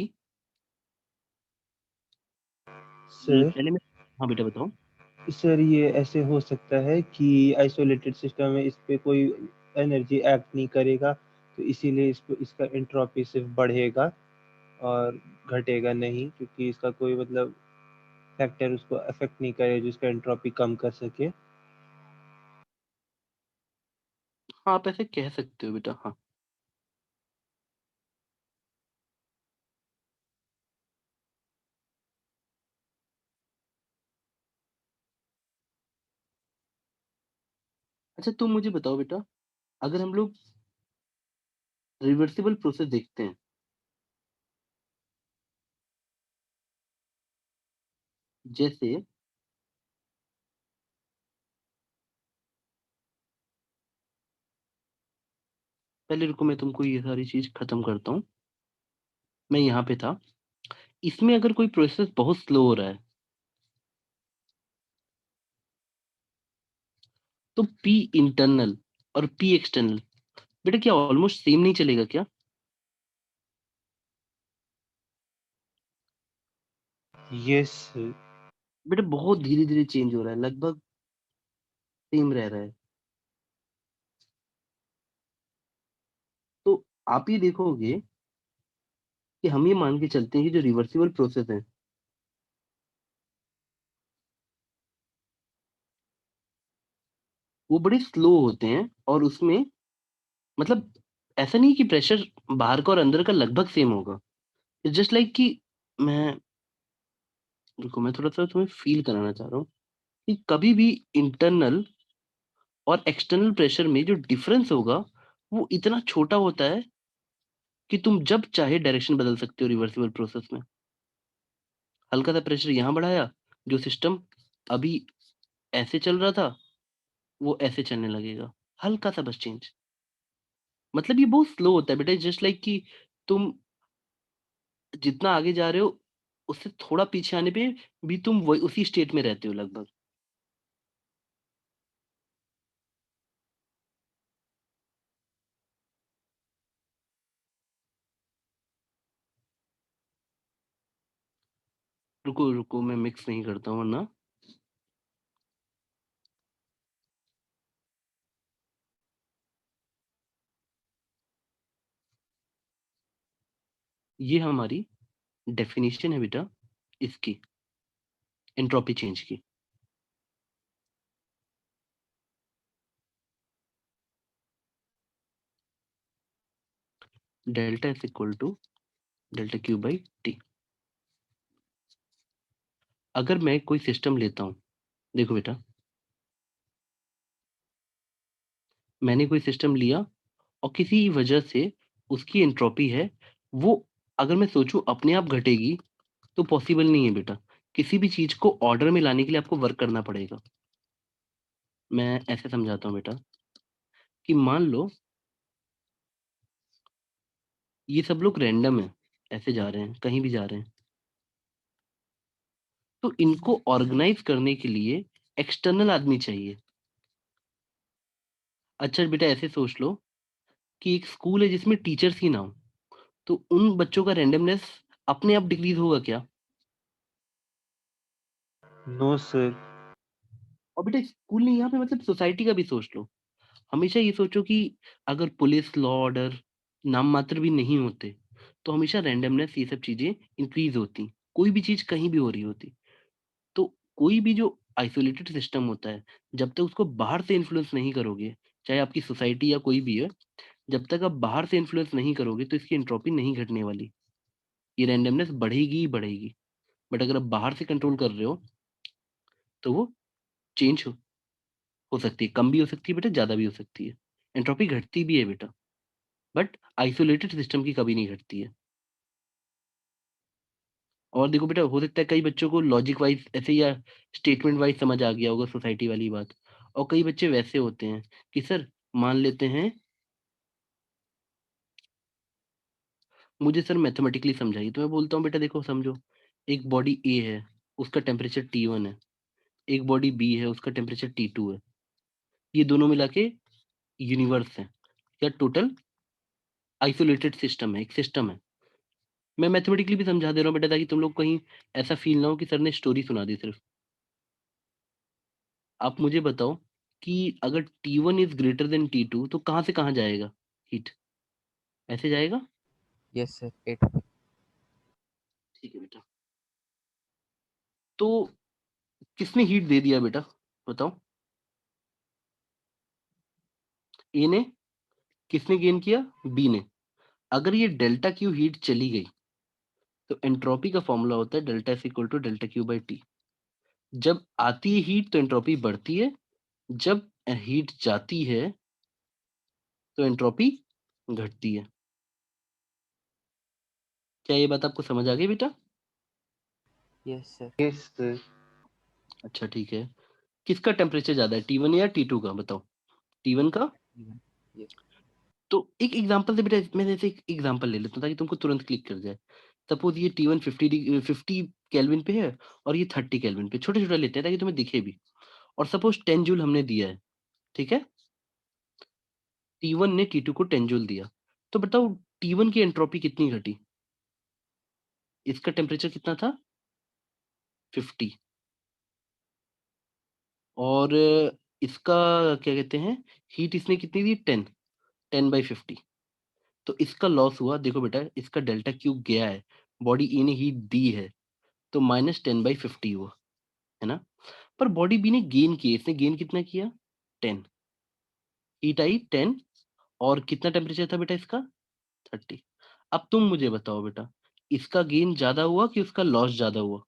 Speaker 3: सर
Speaker 1: पहले मैं, हाँ बेटा बताओ।
Speaker 3: सर ये ऐसे हो सकता है कि आइसोलेटेड सिस्टम है, इस पे कोई एनर्जी एक्ट नहीं करेगा, तो इसीलिए इसको इसका एंट्रोपी सिर्फ बढ़ेगा और घटेगा नहीं, क्योंकि इसका कोई मतलब फैक्टर उसको अफेक्ट नहीं करे जो इसका एंट्रोपी कम कर सके।
Speaker 1: हाँ आप ऐसे कह सकते हो बेटा, हाँ। अच्छा तुम मुझे बताओ बेटा, अगर हम लोग रिवर्सिबल प्रोसेस देखते हैं, जैसे पहले रुको, मैं तुमको ये सारी चीज खत्म करता हूँ। मैं यहाँ पे था। इसमें अगर कोई प्रोसेस बहुत स्लो हो रहा है, तो पी इंटरनल और पी एक्सटर्नल बेटा क्या ऑलमोस्ट सेम नहीं चलेगा क्या?
Speaker 3: यस
Speaker 1: बेटा बहुत धीरे-धीरे चेंज हो रहा है, लगभग सेम रह रहा है। तो आप ये देखोगे कि हम ये मान के चलते हैं कि जो रिवर्सिबल प्रोसेस है, वो बड़े स्लो होते हैं और उसमें मतलब ऐसा नहीं कि प्रेशर बाहर का और अंदर का लगभग सेम होगा। इट्स जस्ट लाइक कि मैं रुको मैं थोड़ा-सा तुम्हें फ़ील कराना चाह रहा हूँ कि कभी भी इंटरनल और एक्सटर्नल प्रेशर में जो डिफरेंस होगा, वो इतना छोटा होता है कि तुम जब चाहे डायरेक्शन बदल सकते हो रिवर्सिबल प्रोसेस में। हल्का सा प्रेशर यहाँ बढ़ाया, जो सिस्टम अभी ऐसे चल रहा था, वो ऐसे चलने लगेगा। हल्का सा बस चेंज। मतलब ये बहुत स्लो होता है बेटा जस्ट लाइक कि तुम जितना आगे जा रहे हो, उससे थोड़ा पीछे आने पे भी तुम वही उसी स्टेट में रहते हो लगभग। रुको, रुको मैं मिक्स नहीं करता हूँ वरना ये हमारी डेफिनिशन है बेटा इसकी, एंट्रोपी चेंज की। Delta is equal to delta Q by T. अगर मैं कोई सिस्टम लेता हूँ, देखो बेटा, मैंने कोई सिस्टम लिया और किसी वजह से उसकी एंट्रोपी है, वो अगर मैं सोचूं अपने आप घटेगी तो पॉसिबल नहीं है बेटा। किसी भी चीज को ऑर्डर में लाने के लिए आपको वर्क करना पड़ेगा। मैं ऐसे समझाता हूँ बेटा कि मान लो ये सब लोग रैंडम है, ऐसे जा रहे हैं, कहीं भी जा रहे हैं, तो इनको ऑर्गेनाइज करने के लिए एक्सटर्नल आदमी चाहिए। अच्छा बेटा ऐसे सोच लो कि एक स्कूल है जिसमें टीचर्स ही ना हो, तो उन बच्चों का रैंडमनेस अपने आप डिक्रीज होगा क्या?
Speaker 3: नो सर
Speaker 1: और बेटा स्कूल नहीं, यहाँ पे मतलब सोसाइटी का भी सोच लो। हमेशा ये सोचो कि अगर पुलिस लॉ ऑर्डर नाम मात्र भी नहीं होते, तो हमेशा रैंडमनेस ये सब चीजें इंक्रीज होती, कोई भी चीज कहीं भी हो रही होती। तो कोई भी जो आइसोलेटेड सिस्टम होता है, जब तक उसको बाहर से इन्फ्लुएंस नहीं करोगे, चाहे आपकी सोसाइटी या कोई भी है, जब तक आप बाहर से इन्फ्लुएंस नहीं करोगे तो इसकी एंट्रोपी नहीं घटने वाली। ये रैंडमनेस बढ़ेगी ही बढ़ेगी। बट अगर आप बाहर से कंट्रोल कर रहे हो तो वो चेंज हो सकती है, कम भी हो सकती है बेटा, ज़्यादा भी हो सकती है। एंट्रोपी घटती भी है बेटा, बट आइसोलेटेड सिस्टम की कभी नहीं घटती है। और देखो बेटा हो सकता है कई बच्चों को लॉजिक वाइज ऐसे या स्टेटमेंट वाइज समझ आ गया होगा सोसाइटी वाली बात, और कई बच्चे वैसे होते हैं कि सर मान लेते हैं मुझे सर मैथमेटिकली समझाइए, तो मैं बोलता हूँ बेटा देखो समझो, एक बॉडी ए है, उसका टेम्परेचर T1 है, एक बॉडी बी है, उसका टेम्परेचर T2 है। ये दोनों मिला के यूनिवर्स है या टोटल आइसोलेटेड सिस्टम है, एक सिस्टम है। मैं मैथमेटिकली भी समझा दे रहा हूँ बेटा ताकि तुम लोग कहीं ऐसा फील ना हो कि सर ने स्टोरी सुना दी सिर्फ। आप मुझे बताओ कि अगर T1 is greater then T2 तो कहाँ से कहाँ जाएगा हीट? ऐसे जाएगा?
Speaker 2: Yes, sir. 8.
Speaker 1: ठीक है बेटा। तो किसने हीट दे दिया बेटा बताओ? ए ने। किसने गेन किया? बी ने। अगर ये डेल्टा क्यू हीट चली गई तो एंट्रोपी का फॉर्मूला होता है delta is equal to delta Q by T. जब आती है हीट तो एंट्रोपी बढ़ती है, जब हीट जाती है तो एंट्रोपी घटती है। क्या ये बात आपको समझ आ गई बेटा?
Speaker 2: Yes, sir.
Speaker 3: यस सर
Speaker 1: अच्छा ठीक है। किसका टेम्परेचर ज्यादा है, T1 या T2 का बताओ? T1 का।
Speaker 2: Even. Yes.
Speaker 1: तो एक एग्जांपल से बेटा मैं जैसे एक एग्जांपल ले लेता हूँ ताकि तुमको तुरंत क्लिक कर जाए। सपोज ये T1 50 केल्विन पे है और ये 30 केल्विन पे, छोटे छोटे लेते हैं ताकि तुम्हें दिखे भी। और सपोज 10 जूल हमने दिया है, ठीक है? T1 ने T2 को 10 जूल दिया। तो बताओ T1 की एंट्रोपी कितनी घटी? इसका टेम्परेचर कितना था? 50 और इसका क्या कहते हैं, हीट इसने कितनी दी? 10, 10/50। तो इसका लॉस हुआ, देखो बेटा इसका डेल्टा क्यू गया है, बॉडी ए ने हीट दी है, तो -10/50 हुआ, है ना? पर बॉडी बी ने गेन किया, इसने गेन कितना किया? 10, हीट आई 10 और कितना टेम्परेचर था बेटा इसका? 30। अब तुम मुझे बताओ बेटा, इसका गेन ज़्यादा हुआ कि उसका लॉस ज़्यादा हुआ?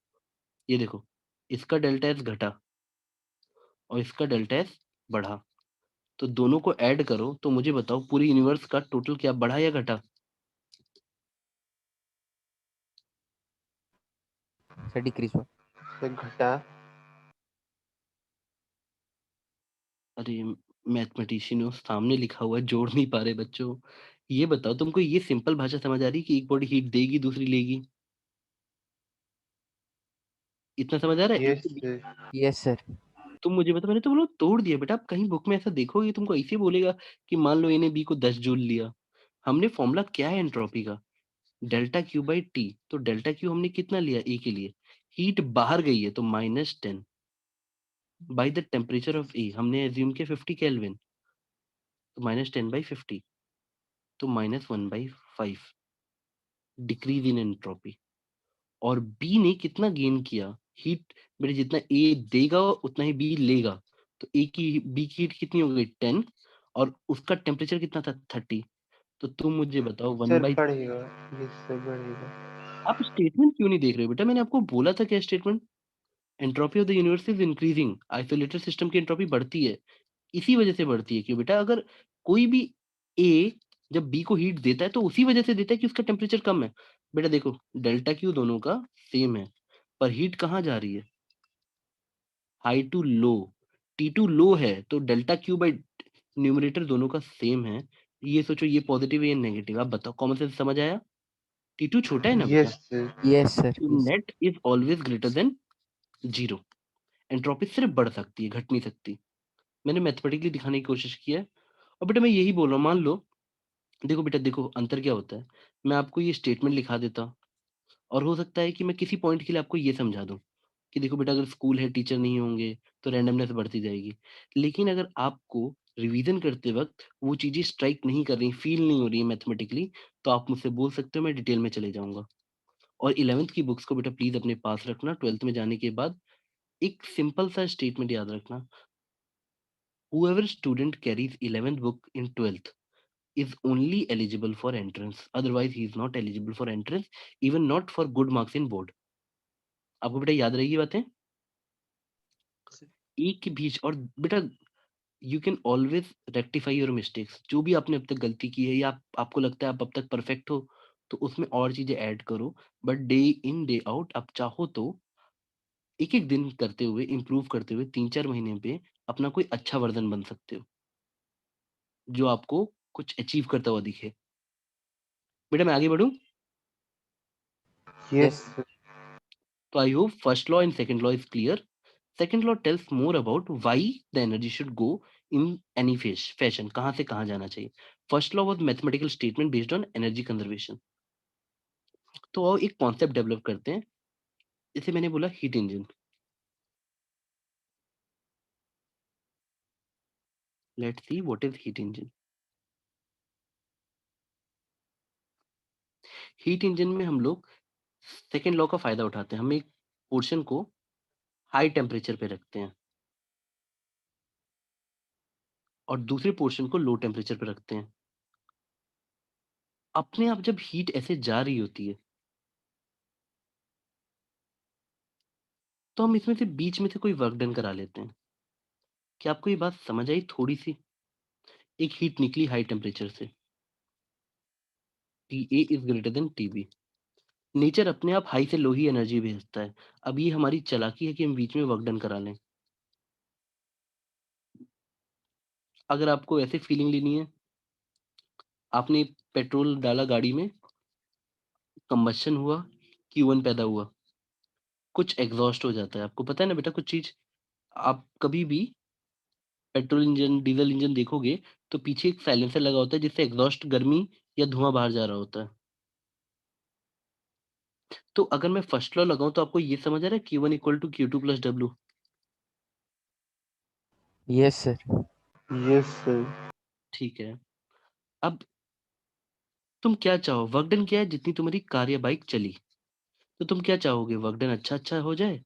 Speaker 1: ये देखो, इसका डेल्टा एस घटा और इसका डेल्टा एस बढ़ा, तो दोनों को ऐड करो तो मुझे बताओ पूरे यूनिवर्स का टोटल क्या बढ़ा या घटा?
Speaker 2: सर डिक्रीज हुआ।
Speaker 3: सर घटा।
Speaker 1: अरे मैथमेटिशियन हो, सामने लिखा हुआ है, जोड़ नहीं पा रहे बच्चों। ये बताओ तुमको ये सिंपल भाषा समझ आ रही है कि एक बॉडी हीट देगी दूसरी लेगी? इतना समझ आ रहा है?
Speaker 3: यस
Speaker 1: एक
Speaker 3: सर।
Speaker 2: Yes sir.
Speaker 1: तुम मुझे बताओ, मैंने तो बोला तोड़ दिया बेटा, आप कहीं बुक में ऐसा देखोगे तुमको ऐसे बोलेगा कि मान लो ए ने बी को 10 जूल लिया। हमने फॉर्मूला क्या है एंट्रोपी का? Delta Q by T. तो डेल्टा क्यू हमने कितना लिया ए के लिए? हीट बाहर गई है तो -10 बाई द टेम्परेचर ऑफ ए, हमने एज्यूम किया 50 केल्विन, तो -10/50, तो -1/5 डिक्रीज इन एंट्रोपी। और बी ने कितना गेन किया? हीट मेरे जितना ए देगा उतना ही बी लेगा, तो ए की बी की हीट कितनी हो गई? 10 और उसका टेम्परेचर कितना था? 30। तो तुम मुझे बताओ 1
Speaker 3: सर
Speaker 1: बाई,
Speaker 3: बढ़ेगा। यस सर बढ़ेगा।
Speaker 1: आप स्टेटमेंट क्यों नहीं देख रहे हो बेटा? मैंने आपको बोला था क्या statement? Entropy of the universe is increasing, isolated system की एंट्रोपी बढ़ती है। इसी वजह से बढ़ती है क्यों बेटा? अगर कोई भी ए जब बी को हीट देता है तो उसी वजह से देता है कि उसका टेम्परेचर कम है। बेटा देखो डेल्टा क्यू दोनों का सेम है, पर हीट कहाँ जा रही है? High to low. T2 लो है तो डेल्टा क्यू बाई न्यूमरेटर दोनों का सेम है। ये सोचो ये पॉजिटिव है या नेगेटिव, आप बताओ, कॉमन सेंस समझ आया? T2 छोटा है ना बेटा,
Speaker 3: यस सर।
Speaker 2: Yes sir.
Speaker 1: तो
Speaker 2: yes.
Speaker 1: Net is always greater than zero. Entropy सिर्फ बढ़ सकती है, घट नहीं सकती। मैंने मैथमेटिकली दिखाने की कोशिश की है। और बेटा मैं यही बोल रहा हूँ, मान लो, देखो बेटा देखो अंतर क्या होता है। मैं आपको ये स्टेटमेंट लिखा देता और हो सकता है कि मैं किसी पॉइंट के लिए आपको ये समझा दूं कि देखो बेटा अगर स्कूल है टीचर नहीं होंगे तो रैंडमनेस बढ़ती जाएगी। लेकिन अगर आपको रिवीजन करते वक्त वो चीजें स्ट्राइक नहीं कर रही, फील नहीं हो रही है मैथमेटिकली, तो आप मुझसे बोल सकते हो, मैं डिटेल में चले जाऊंगा। और 11th की बुक्स को बेटा प्लीज अपने पास रखना, 12th में जाने के बाद एक सिंपल सा स्टेटमेंट याद रखना, whoever student carries 11th book in 12th is only eligible for entrance, otherwise he is not eligible for entrance, even not for good marks in board। आपको बेटा याद रहेगी बातें? एक के बीच और बेटा you can always rectify your mistakes, जो भी आपने अब तक गलती की है या आपको लगता है आप अब तक परफेक्ट हो, तो उसमें और चीजें ऐड करो। But day in day out आप चाहो तो एक एक दिन करते हुए इम्प्रूव करते हुए 3-4 महीने पे अपना कोई अच्छा वर्जन बन सकते हो जो आपको कुछ अचीव करता हुआ दिखे। बेटा मैं आगे बढ़ूं?
Speaker 3: Yes
Speaker 2: yes.
Speaker 3: सर।
Speaker 1: तो I hope first law and second law is clear. Second law tells more about why the energy should go in any fashion, कहाँ से कहाँ जाना चाहिए। First law was mathematical statement based on energy conservation. तो आओ एक concept develop करते हैं, जैसे मैंने बोला heat engine. Let's see what is heat engine. Heat engine में हम लोग सेकंड लॉ का फायदा उठाते हैं, हम एक पोर्शन को हाई टेम्परेचर पे रखते हैं और दूसरे पोर्शन को लो टेम्परेचर पे रखते हैं। अपने आप जब हीट ऐसे जा रही होती है तो हम इसमें से बीच में से कोई वर्क डन करा लेते हैं। क्या आपको ये बात समझ आई थोड़ी सी? एक हीट निकली हाई टेम्परेचर से, T A is greater than T B. Nature अपने आप हाई से लो ही एनर्जी भेजता है। अब ये हमारी चालाकी है कि हम बीच में वर्क डन करा लें। अगर आपको ऐसे फीलिंग लेनी है, आपने पेट्रोल डाला गाड़ी में, कंबशन हुआ, Q1 पैदा हुआ, कुछ एग्जॉस्ट हो जाता है। आपको पता है ना बेटा कुछ चीज, आप कभी भी पेट्रोल इंजन, डीजल इंजन देखोगे तो पीछे एक साइलेंसर लगा होता है जिससे एग्जॉस्ट गर्मी या धुआं बाहर जा रहा होता है। तो अगर मैं फर्स्ट लॉ लगाऊँ तो आपको ये समझ आ रहा है Q1 equal to Q2 plus W?
Speaker 2: Yes sir.
Speaker 3: Yes sir.
Speaker 1: ठीक है। अब तुम क्या चाहो? वर्क डन क्या है? जितनी तुम्हारी कार या बाइक चली, तो तुम क्या चाहोगे? वर्क डन अच्छा-अच्छा हो जाए,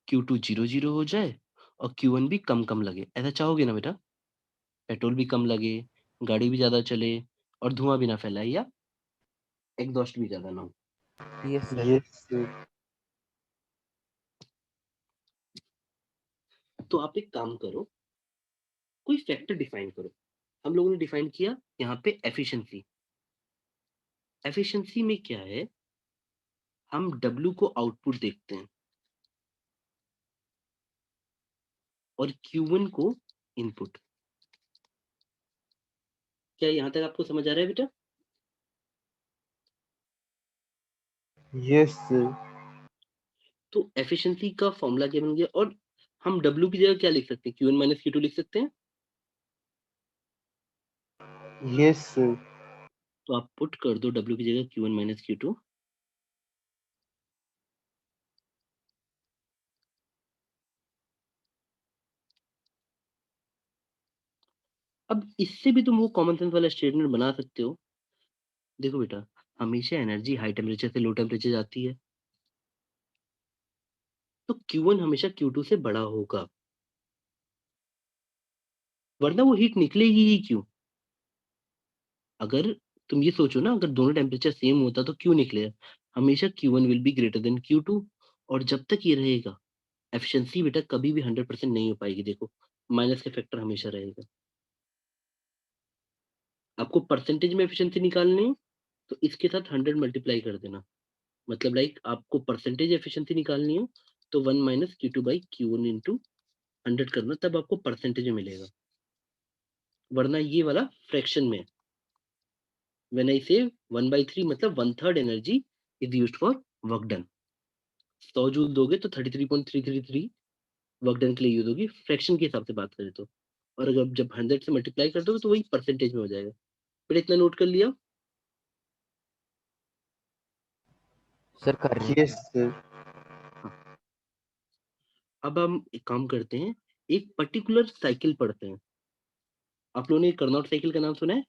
Speaker 1: Q2 0-0 हो जाए और Q1 भी कम-कम लगे। ऐसा चाहोगे ना बेटा? पेट्रोल भी कम लगे, गाड़ी भी ज़्यादा चले और धुआँ भी ना फैलाए या एग्जॉस्ट भी ज़्यादा ना हो।
Speaker 2: Yes sir.
Speaker 3: Yes sir.
Speaker 1: तो आप एक काम करो, कोई फैक्टर डिफाइन करो। हम लोगों ने डिफाइन किया यहाँ पे एफिशिएंसी। एफिशिएंसी में क्या है? हम W को आउटपुट देखते हैं और Q1 को इनपुट। क्या यहाँ तक आपको समझ आ रहा है बेटा?
Speaker 3: Yes sir.
Speaker 1: तो एफिशिएंसी का फॉर्मूला क्या बन गया और हम W की जगह क्या लिख सकते हैं? Q1 माइनस Q2 लिख सकते हैं।
Speaker 3: Yes sir.
Speaker 1: तो आप पुट कर दो W की जगह Q1 माइनस Q2। अब इससे भी तुम वो कॉमन सेंस वाला स्टेटमेंट बना सकते हो। देखो बेटा, हमेशा एनर्जी हाई टेम्परेचर से लो टेम्परेचर जाती है, तो Q1 हमेशा Q2 से बड़ा होगा, वरना वो हीट निकलेगी ही क्यों? अगर तुम ये सोचो ना, अगर दोनों टेम्परेचर सेम होता तो क्यों निकलेगा? हमेशा Q1 will be greater than Q2। और जब तक ये रहेगा, एफिशिएंसी बेटा कभी भी 100% नहीं हो पाएगी। देखो, माइनस का फैक्टर हमेशा रहेगा। आपको परसेंटेज में एफिशिएंसी निकालनी है, तो इसके साथ 100 मल्टीप्लाई कर देना। मतलब लाइक आपको परसेंटेज एफिशिएंसी निकालनी हो, तो 1 minus Q2 by Q1 into 100 करना, तब आपको परसेंटेज में मिलेगा। वरना ये वाला फ्रैक्शन में। व्हेन आई से 1/3 मतलब 1/3 energy is used for work done. 100 joule दोगे तो 33.333 वर्क डन के लिए यूज होगी, फ्रैक्शन के हिसाब से बात करें तो। और अगर जब 100 से मल्टीप्लाई कर दोगे तो वही परसेंटेज में हो जाएगा। फिर इतना नोट कर लिया।
Speaker 2: सर कर रहे हैं।
Speaker 3: Yes sir.
Speaker 1: हाँ, अब हम एक काम करते हैं, एक पर्टिकुलर साइकिल पढ़ते हैं। आप लोगों ने कर्नॉट साइकिल का नाम सुना है?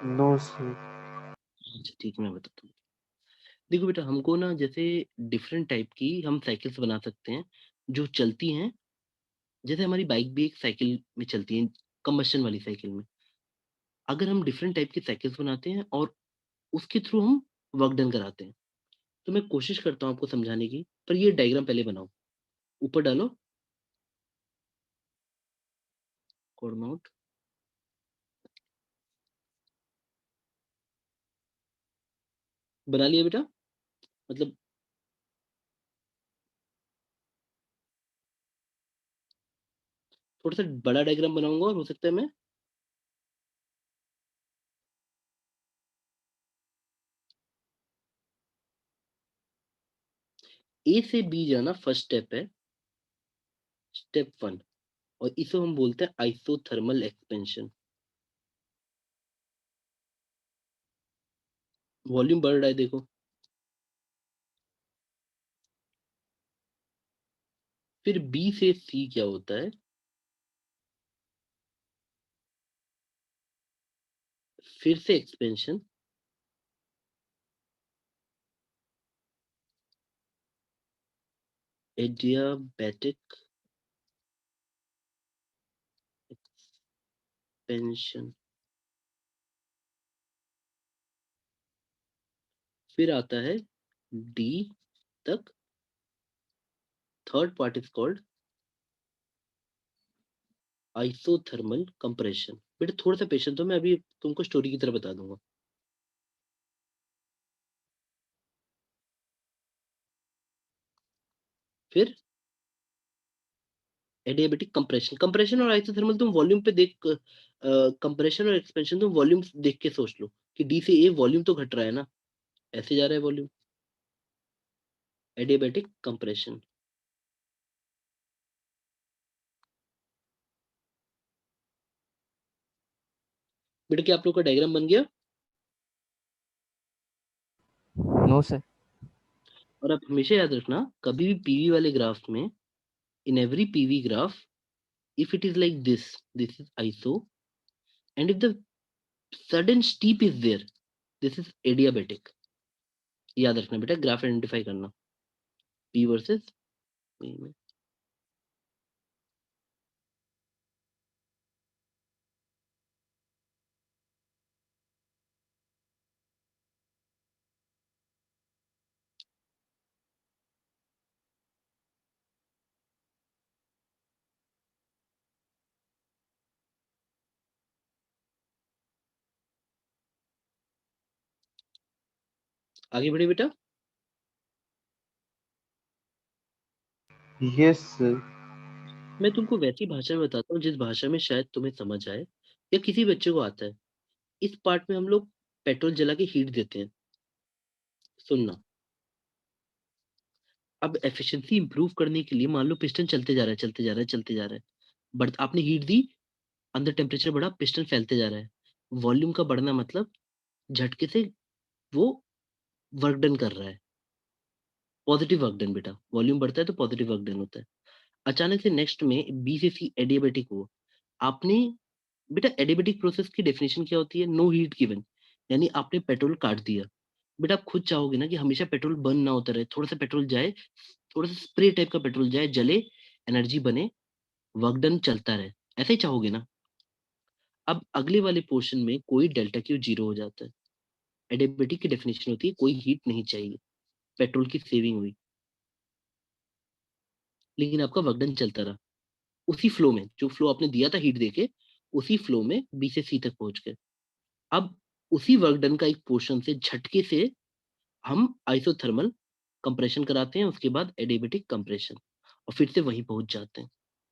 Speaker 3: No sir.
Speaker 1: अच्छा ठीक है, मैं बताता हूँ। देखो बेटा, हमको ना जैसे डिफरेंट टाइप की हम साइकिल्स बना सकते हैं जो चलती हैं। जैसे हमारी बाइक भी एक साइकिल में चलती है, कंबस्शन वाली साइकिल में। अगर हम डिफरेंट टाइप की साइकिल्स बनाते हैं और उसके थ्रू हम वर्क डन कराते हैं, तो मैं कोशिश करता हूँ आपको समझाने की, पर ये डायग्राम पहले बनाओ। ऊपर डालो कोऑर्डिनेट। बना लिया बेटा? मतलब थोड़ा सा बड़ा डायग्राम बनाऊंगा और हो सकता है मैं ए से बी जाना फर्स्ट स्टेप है, स्टेप 1। और इसे हम बोलते हैं आइसोथर्मल एक्सपेंशन। वॉल्यूम बढ़ रहा है देखो। फिर बी से सी क्या होता है? फिर से एक्सपेंशन। Adiabatic expansion. फिर आता है डी तक, third part is called isothermal compression. बेटा थोड़ा सा पेशेंस दो, मैं अभी तुमको स्टोरी की तरह बता दूंगा। फिर एडियाबैटिक कंप्रेशन। कंप्रेशन और आइसोथर्मल तुम वॉल्यूम पे देख, कंप्रेशन और एक्सपेंशन तुम वॉल्यूम देख के सोच लो कि डी से ए वॉल्यूम तो घट रहा है ना, ऐसे जा रहा है वॉल्यूम। Adiabatic compression. बेटा क्या आप लोग का डायग्राम बन गया?
Speaker 2: No sir.
Speaker 1: और आप हमेशा याद रखना, कभी भी पीवी वाले ग्राफ में, in every PV graph, if it is like this is iso, and if the sudden steep is there, this is adiabatic. याद रखना बेटा, ग्राफ आइडेंटिफाई करना p वर्सेस p में। आगे बढ़े बेटा।
Speaker 3: Yes sir.
Speaker 1: मैं तुमको वैसी भाषा में बताता हूँ जिस भाषा में शायद तुम्हें समझ आए या किसी बच्चे को आता है। इस पार्ट में हम लोग पेट्रोल जला के हीट देते हैं। सुनना, अब एफिशिएंसी इंप्रूव करने के लिए मान लो पिस्टन चलते जा रहा है, चलते जा रहा है, चलते जा रहा है, बट आपने हीट दी, अंदर टेम्परेचर बढ़ा, पिस्टन फैलते जा रहा है। वॉल्यूम का बढ़ना मतलब झटके से वो वर्क डन कर रहा है, पॉजिटिव वर्क डन बेटा। वॉल्यूम बढ़ता है तो पॉजिटिव वर्क डन होता है। अचानक से नेक्स्ट में बी से सी एडियाबेटिक हो, आपने, बेटा एडियाबेटिक प्रोसेस की डेफिनेशन क्या होती है? नो हीट गिवन, यानी आपने पेट्रोल काट दिया। बेटा आप खुद चाहोगे ना कि हमेशा पेट्रोल बर्न ना होता रहे, थोड़ा सा पेट्रोल जाए, थोड़ा सा स्प्रे टाइप का पेट्रोल जाए, जले, एनर्जी बने, वर्क डन चलता रहे, ऐसा ही चाहोगे ना? अब अगले वाले पोर्शन में कोई डेल्टा क्यू जीरो हो जाता है। एडियाबेटिक की डेफिनेशन होती है कोई हीट नहीं चाहिए, पेट्रोल की सेविंग हुई, लेकिन आपका वर्क डन चलता रहा उसी फ्लो में, जो फ्लो आपने दिया था हीट देके, उसी फ्लो में बी से सी तक पहुंच गए। अब उसी वर्क डन का एक पोर्शन से झटके से हम आइसोथर्मल कंप्रेशन कराते हैं, उसके बाद एडियाबेटिक कंप्रेशन, और फिर से वहीं पहुंच जाते हैं,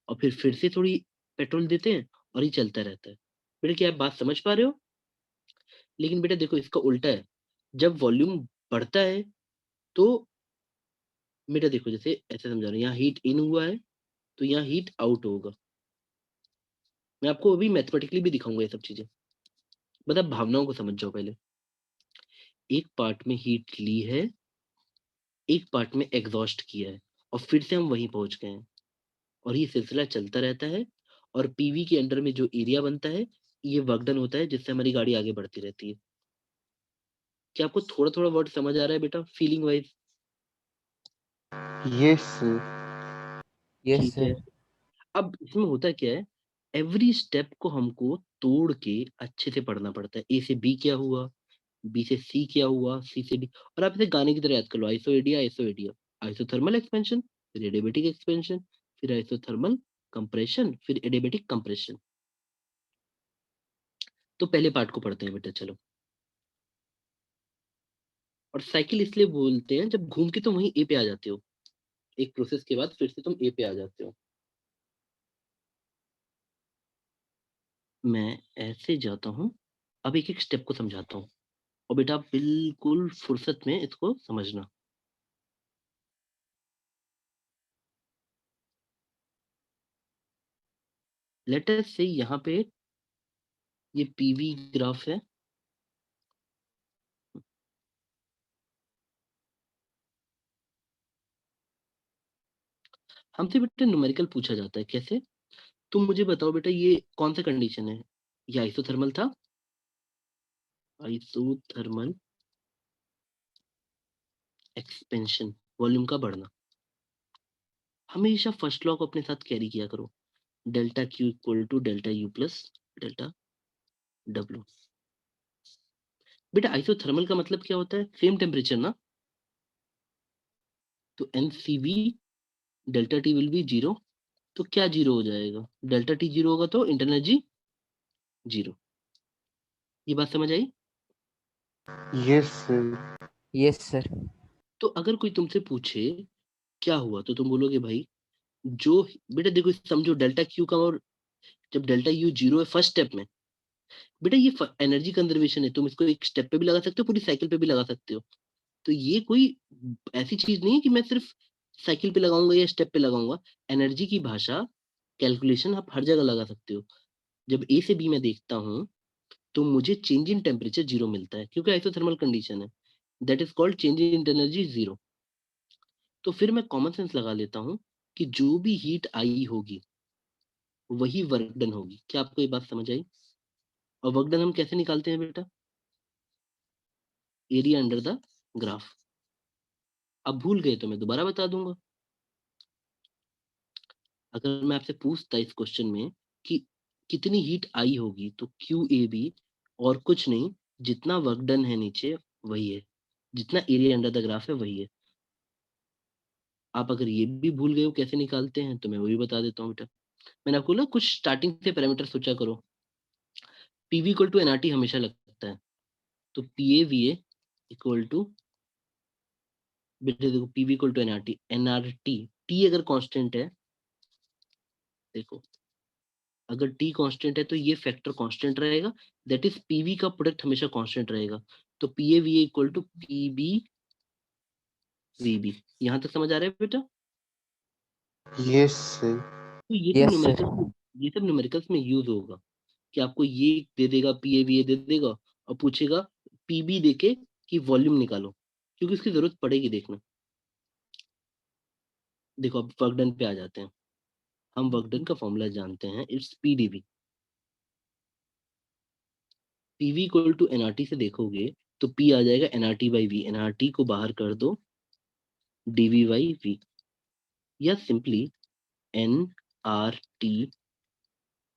Speaker 1: और फिर से थोड़ी पेट्रोल देते हैं, और ये चलता रहता है। बेटा क्या आप बात समझ पा रहे हो? लेकिन बेटा देखो इसका उल्टा है, जब वॉल्यूम बढ़ता है तो, बेटा देखो जैसे ऐसे समझा रहा हूँ, यहाँ हीट इन हुआ है तो यहाँ हीट आउट होगा। मैं आपको अभी मैथमेटिकली भी दिखाऊंगा ये सब चीजें, मतलब भावनाओं को समझ जाओ पहले। एक पार्ट में हीट ली है, एक पार्ट में एग्जॉस्ट किया है, और फिर से हम वहीं पहुंच गए हैं, और ये सिलसिला चलता रहता है। और पीवी के अंडर में जो एरिया बनता है, ये वर्क डन होता है, जिससे हमारी गाड़ी आगे बढ़ती रहती है। क्या आपको थोड़ा थोड़ा वर्ड समझ आ रहा है बेटा, feeling wise?
Speaker 3: Yes sir.
Speaker 2: Yes
Speaker 1: ठीक है।
Speaker 2: सर।
Speaker 1: अब इसमें होता क्या है, एवरी स्टेप को हमको तोड़ के अच्छे से पढ़ना पड़ता है। ए से बी क्या हुआ, बी से सी क्या हुआ, सी से डी, और आप इसे गाने की तरह याद कर लो, आइसो एडिया, आइसो एडिया, आइसोथर्मल एक्सपेंशन, फिर एडियाबेटिक एक्सपेंशन, फिर आइसोथर्मल कंप्रेशन, फिर एडियाबेटिक कंप्रेशन। तो पहले पार्ट को पढ़ते हैं बेटा, चलो। और साइकिल इसलिए बोलते हैं, जब घूम के तुम वहीं ए पे आ जाते हो, एक प्रोसेस के बाद फिर से तुम ए पे आ जाते हो। मैं ऐसे जाता हूँ, अब एक एक स्टेप को समझाता हूँ, और बेटा आप बिल्कुल फुर्सत में इसको समझना। लेट अस से यहाँ पे ये पीवी ग्राफ है, हमसे बेटा न्यूमेरिकल पूछा जाता है। कैसे? तुम मुझे बताओ बेटा, ये कौन सा कंडीशन है? ये आइसोथर्मल था, आइसोथर्मल एक्सपेंशन, वॉल्यूम का बढ़ना। हमेशा फर्स्ट लॉ को अपने साथ कैरी किया करो, delta Q equal to delta U plus delta W. बेटा आइसोथर्मल का मतलब क्या होता है? सेम टेम्परेचर ना, तो N C V delta T will be zero. तो क्या जीरो हो जाएगा? डेल्टा टी जीरो होगा तो इंटरनल एनर्जी जीरो। ये बात समझ आई?
Speaker 3: Yes sir.
Speaker 2: Yes sir.
Speaker 1: तो अगर कोई तुमसे पूछे क्या हुआ, तो तुम बोलोगे भाई, जो, बेटा देखो समझो, डेल्टा क्यू का, और जब डेल्टा यू जीरो है फर्स्ट स्टेप में, बेटा ये एनर्जी कंजर्वेशन है, तुम इसको एक स्टेप पे भी लगा सकते हो, पूरी साइकिल पे भी लगा सकते हो। तो ये कोई ऐसी चीज नहीं है कि मैं सिर्फ साइकिल पे लगाऊंगा या स्टेप पे लगाऊंगा। एनर्जी की भाषा, कैलकुलेशन आप हर जगह लगा सकते हो। जब ए से बी में देखता हूँ, तो मुझे चेंज इन टेम्परेचर 0 मिलता है क्योंकि आइसोथर्मल कंडीशन है। That is called change in energy 0। तो फिर मैं कॉमन सेंस लगा लेता हूँ कि जो भी हीट आई होगी वही वर्क डन होगी। क्या आपको ये बात समझ आई? और वर्क डन हम कैसे निकालते हैं बेटा? Area under the graph. अब भूल गए तो मैं दोबारा बता दूंगा। अगर मैं आपसे पूछता इस क्वेश्चन में कि कितनी हीट आई होगी, तो क्यू ए बी और कुछ नहीं, जितना वर्क डन है नीचे वही है, जितना एरिया अंडर द ग्राफ है वही है। आप अगर ये भी भूल गए हो कैसे निकालते हैं तो मैं वही बता देता हूँ बेटा। मैंने आपको ना कुछ स्टार्टिंग से पैरामीटर सोचा करो। पीवी इक्वल टू एनआरटी हमेशा लगता है, तो P A V A equal to, बेटा देखो PV equal to NRT, NRT T अगर कांस्टेंट है, देखो अगर टी कांस्टेंट है तो ये फैक्टर कांस्टेंट रहेगा, दैट इज पीवी का प्रोडक्ट हमेशा कांस्टेंट रहेगा। तो P A V equal to P B V B. यहाँ तक समझ आ रहा है बेटा?
Speaker 3: Yes sir.
Speaker 1: तो ये सब
Speaker 2: यस सर।
Speaker 1: न्यूमेरिकल्स में, ये सब न्यूमेरिकल्स में यूज होगा कि आपको ये दे देगा, पी ए वी ए दे देगा और पूछेगा पीबी देके कि वॉल्यूम निकालो, क्योंकि उसकी जरूरत पड़ेगी। देखना, देखो अब वर्क डन पे आ जाते हैं। हम वर्क डन का फॉर्मूला जानते हैं, it's PDV. PV equal to NRT से देखोगे तो पी आ जाएगा एनआरटी बाई वी, एनआरटी को बाहर कर दो, डीवी बाई वी, या simply N R T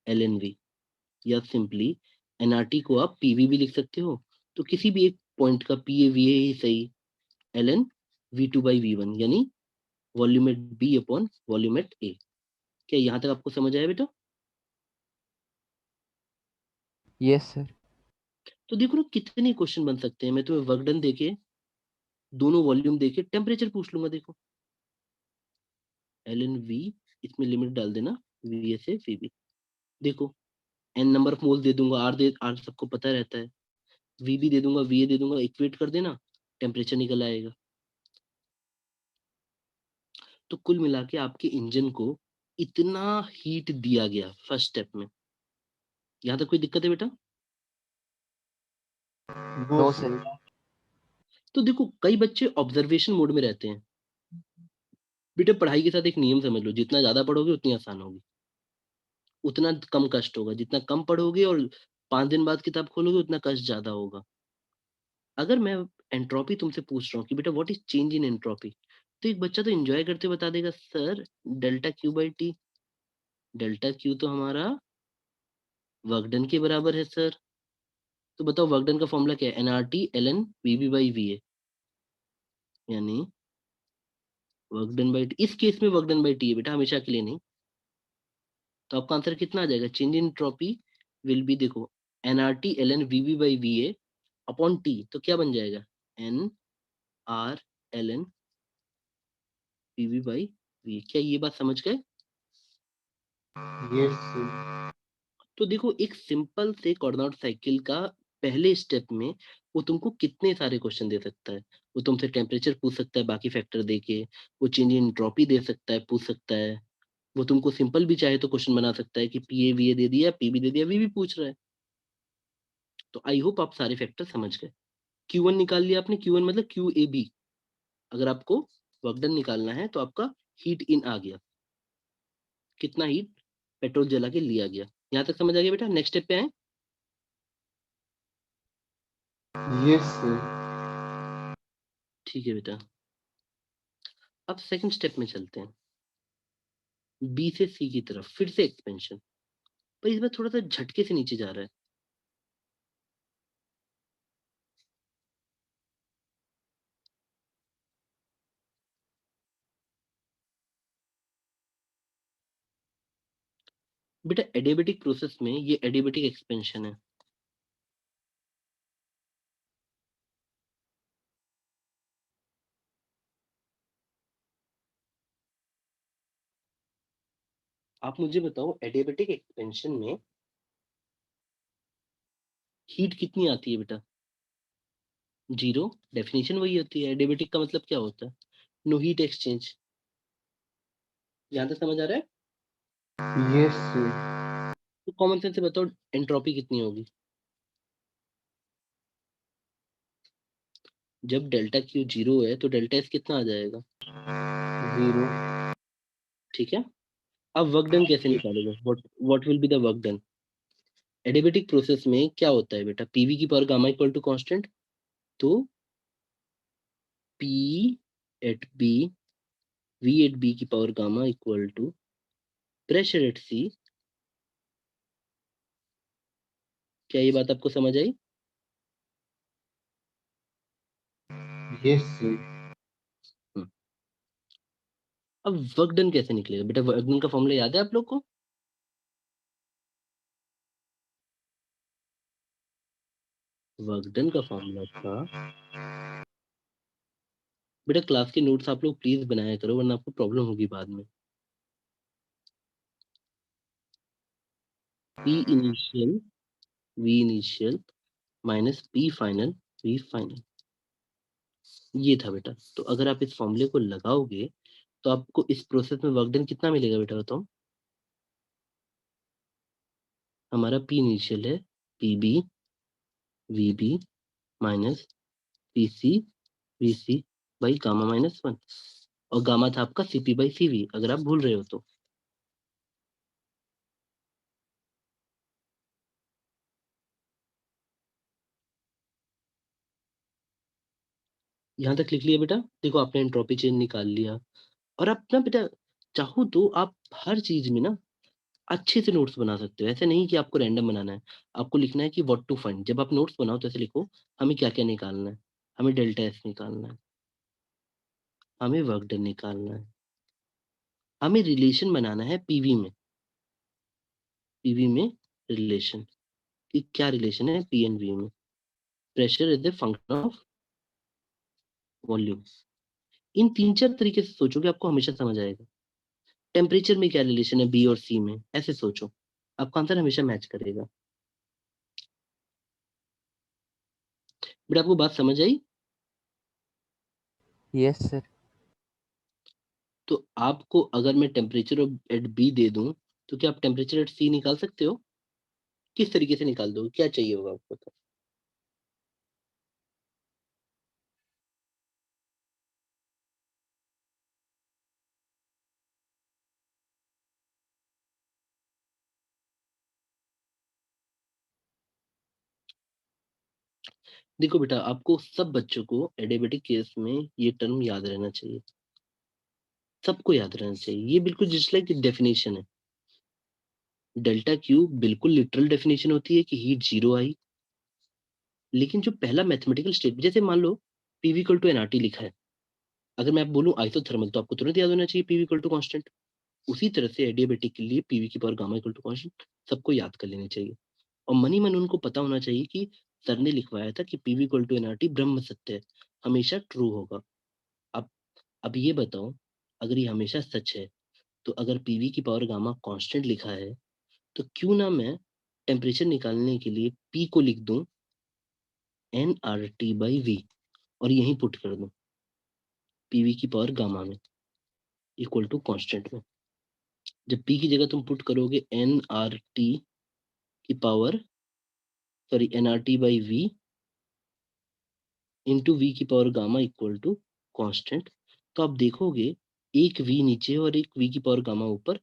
Speaker 1: L N V, या सिंपली एनआरटी को आप पीवी भी लिख सकते हो। तो किसी भी एक पॉइंट का पी ए वी ए ही सही, L N V two by V one, यानी volume at B upon volume at A. क्या यहाँ तक आपको समझ आया बेटा?
Speaker 2: Yes sir.
Speaker 1: तो देखो ना कितने क्वेश्चन बन सकते हैं। मैं तुम्हें वर्क डन देके, दोनों वॉल्यूम देके टेम्परेचर पूछ लूंगा। देखो एल एन वी, इसमें लिमिट डाल देना वी ए से वी बी। देखो एन नंबर ऑफ मोल्स दे दूंगा, आर दे, आर सबको पता रहता है, वी भी दे दूंगा, वी ए दे दूंगा, इक्वेट कर देना, टेम्परेचर निकल आएगा। तो कुल मिला के आपके इंजन को इतना हीट दिया गया फर्स्ट स्टेप में। यहाँ तक कोई दिक्कत है बेटा?
Speaker 3: No
Speaker 2: no sir.
Speaker 3: सर।
Speaker 1: तो देखो कई बच्चे ऑब्जर्वेशन मोड में रहते हैं। बेटा पढ़ाई के साथ एक नियम समझ लो, जितना ज्यादा पढ़ोगे उतनी आसान होगी, उतना कम कष्ट होगा। जितना कम पढ़ोगे और 5 दिन बाद किताब खोलोगे उतना कष्ट ज्यादा होगा। अगर मैं एंट्रोपी तुमसे पूछ रहा हूँ कि बेटा what is change in entropy, तो एक बच्चा तो एंजॉय करते बता देगा sir delta Q by T. Delta Q तो हमारा वर्क डन के बराबर है सर। तो बताओ वर्क डन का फॉर्मूला क्या है? NRT L N V B by V A, यानी वर्क डन बाई टी। इस केस में वर्क डन बाई टी है बेटा, हमेशा के लिए नहीं। तो आपका आंसर कितना आ जाएगा? Change in entropy will be, देखो NRT L N V B by V A upon T, तो क्या बन जाएगा? N R L N V B by V. क्या ये बात समझ गए?
Speaker 3: Yes sir.
Speaker 1: तो देखो एक सिंपल से कॉर्डिनेट साइकिल का पहले स्टेप में वो तुमको कितने सारे क्वेश्चन दे सकता है। वो तुमसे टेम्परेचर पूछ सकता है बाकी फैक्टर दे के, वो चेंज इन एंट्रोपी दे सकता है, पूछ सकता है। वो तुमको सिंपल भी चाहे तो क्वेश्चन बना सकता है कि पी ए वी ए दे दिया, पी बी दे दिया, वी भी पूछ रहा है। तो आई होप आप सारे फैक्टर समझ गए। क्यू वन निकाल लिया आपने, क्यू वन मतलब क्यू ए बी। अगर आपको वर्क डन निकालना है तो आपका हीट इन आ गया, कितना हीट पेट्रोल जला के लिया गया। यहाँ तक समझ आ गया बेटा? नेक्स्ट स्टेप पे आए।
Speaker 3: Yes sir.
Speaker 1: ठीक है बेटा, अब सेकंड स्टेप में चलते हैं, बी से सी की तरफ, फिर से एक्सपेंशन, पर इस बार थोड़ा सा झटके से नीचे जा रहा है। बेटा एडियाबेटिक प्रोसेस में ये एडियाबेटिक एक्सपेंशन है। आप मुझे बताओ एडियाबेटिक एक्सपेंशन में हीट कितनी आती है बेटा? जीरो। डेफिनेशन वही होती है। एडियाबेटिक का मतलब क्या होता है? No heat exchange. यहाँ तक समझ आ रहा है?
Speaker 3: Yes sir.
Speaker 1: तो कॉमन सेंस से बताओ एंट्रोपी कितनी होगी? जब डेल्टा क्यू 0 है तो डेल्टा एस कितना आ जाएगा?
Speaker 3: 0।
Speaker 1: ठीक है? अब वर्क डन कैसे निकालोगे? What will be the work done? Adiabatic process में क्या होता है बेटा? पीवी की power gamma equal to constant, तो P at B V at B की power gamma equal to pressure at C. क्या ये बात आपको समझ आई?
Speaker 3: Yes sir.
Speaker 1: हम्म। अब वर्क डन कैसे निकलेगा बेटा? वर्क डन का फॉर्मूला याद है आप लोग को? वर्क डन का फॉर्मूला था बेटा, क्लास के नोट्स आप लोग प्लीज बनाया करो वरना आपको प्रॉब्लम होगी बाद में। P initial V initial minus P final V final, ये था बेटा। तो अगर आप इस फॉर्मूले को लगाओगे तो आपको इस प्रोसेस में वर्क डन कितना मिलेगा बेटा बताओ? हमारा पी इनिशियल है P B V B minus P C V C by gamma minus one, और गामा था आपका C P by C V, अगर आप भूल रहे हो तो। यहाँ तक लिख लिया बेटा? देखो आपने एंट्रोपी चेंज निकाल लिया। और आप ना बेटा, चाहो तो आप हर चीज में ना अच्छे से नोट्स बना सकते हो। ऐसे नहीं कि आपको रैंडम बनाना है। आपको लिखना है कि व्हाट टू फाइंड। जब आप नोट्स बनाओ तो ऐसे लिखो, हमें क्या क्या निकालना है। हमें डेल्टा एस निकालना है, हमें वर्क डन निकालना है, हमें रिलेशन बनाना है पीवी में। पीवी में रिलेशन, कि क्या रिलेशन है पी एंड वी में? Pressure is the function of volume. इन तीन चार तरीके से सोचोगे आपको हमेशा समझ आएगा। टेम्परेचर में क्या रिलेशन है बी और सी में, ऐसे सोचो, आपका आंसर हमेशा मैच करेगा। बट आपको बात समझ आई?
Speaker 2: Yes sir.
Speaker 1: तो आपको अगर मैं टेम्परेचर एट बी दे दूं तो क्या आप टेम्परेचर एट सी निकाल सकते हो? किस तरीके से निकाल दोगे? क्या चाहिए होगा आपको तो? देखो बेटा, आपको सब बच्चों को एडियाबेटिक केस में ये टर्म याद रहना चाहिए। सबको याद रहना चाहिए। ये बिल्कुल जस्ट लाइक डेफिनेशन है। डेल्टा क्यू बिल्कुल लिटरल डेफिनेशन होती है कि हीट जीरो आई। लेकिन जो पहला मैथमेटिकल स्टेटमेंट, जैसे मान लो पीवी इक्वल टू एनआरटी लिखा है, अगर मैं आप बोलूं आइसोथर्मल तो आपको तुरंत याद होना चाहिए पीवी इक्वल टू कांस्टेंट। उसी तरह से एडियाबेटिक के लिए पीवी की power gamma equal to constant सबको याद कर लेनी चाहिए। और मनी मन उनको पता होना चाहिए कि सर ने लिखवाया था कि पीवी इक्वल टू एनआरटी ब्रह्म सत्य है, हमेशा ट्रू होगा। अब अब ये बताओ, अगर ये हमेशा सच है, तो अगर पीवी की पावर गामा कांस्टेंट लिखा है, तो क्यों ना मैं टेम्परेचर निकालने के लिए पी को लिख दूं N R T by V, और यहीं पुट कर दूं पीवी की पावर गामा में इक्वल टू कांस्टेंट में। जब पी की जगह तुम पुट करोगे एन आर टी की power, sorry N R T by V into V की power gamma equal to constant, तो आप देखोगे एक वी नीचे और एक वी की पावर गामा ऊपर।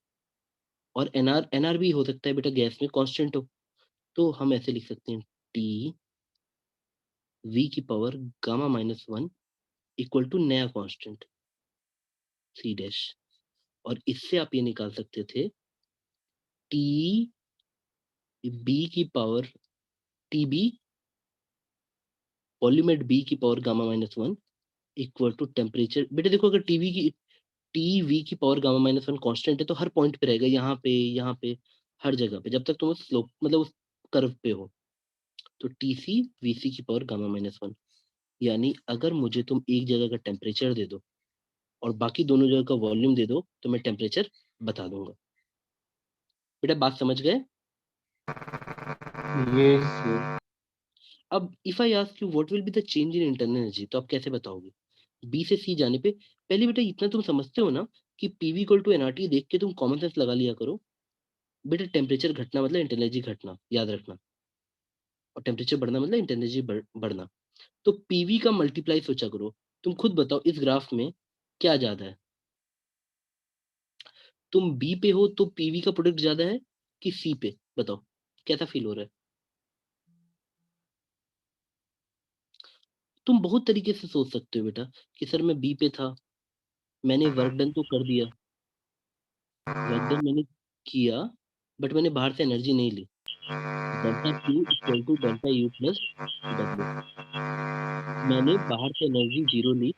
Speaker 1: और एनआर भी हो सकता है बेटा गैस में कांस्टेंट हो, तो हम ऐसे लिख सकते हैं टी वी की power gamma minus one equal to नया कांस्टेंट सी डैश। और इससे आप ये निकाल सकते थे टी बी की power T B volume at B की power gamma minus one equal to temperature. बेटा देखो, अगर टीवी की टी वी की power gamma minus one constant है तो हर पॉइंट पे रहेगा, यहाँ पे हर जगह पे, जब तक तुम उस स्लोप मतलब उस कर्व पे हो। तो टी सी वी सी की पावर गामा माइनस वन, यानी अगर मुझे तुम एक जगह का टेम्परेचर दे दो और बाकी दोनों जगह का वॉल्यूम दे दो तो मैं टेम्परेचर बता दूंगा। बेटा बात समझ गए?
Speaker 3: Yes sir.
Speaker 1: अब if I ask you what will be the change in internal energy, तो आप कैसे बताओगे? बी से सी जाने पे पहले बेटा इतना तुम समझते हो ना कि पीवी इक्वल टू एनआरटी देख के तुम कॉमन सेंस लगा लिया करो। बेटा टेम्परेचर घटना मतलब इंटरनल एनर्जी घटना, याद रखना। और टेम्परेचर बढ़ना मतलब इंटरनल एनर्जी बढ़ना। तो पीवी का मल्टीप्लाई सोचा करो। तुम खुद बताओ इस ग्राफ में क्या ज़्यादा है? तुम बी पे हो तो पीवी का प्रोडक्ट ज़्यादा है कि सी पे? बताओ, कैसा फ़ील हो रहा है? तुम बहुत तरीके से सोच सकते हो बेटा कि सर मैं बी पे था, मैंने वर्क डन तो कर दिया, वर्क डन मैंने किया, बट मैंने बाहर से एनर्जी नहीं ली। Delta Q equal to delta U plus W. मैंने बाहर से एनर्जी 0 ली,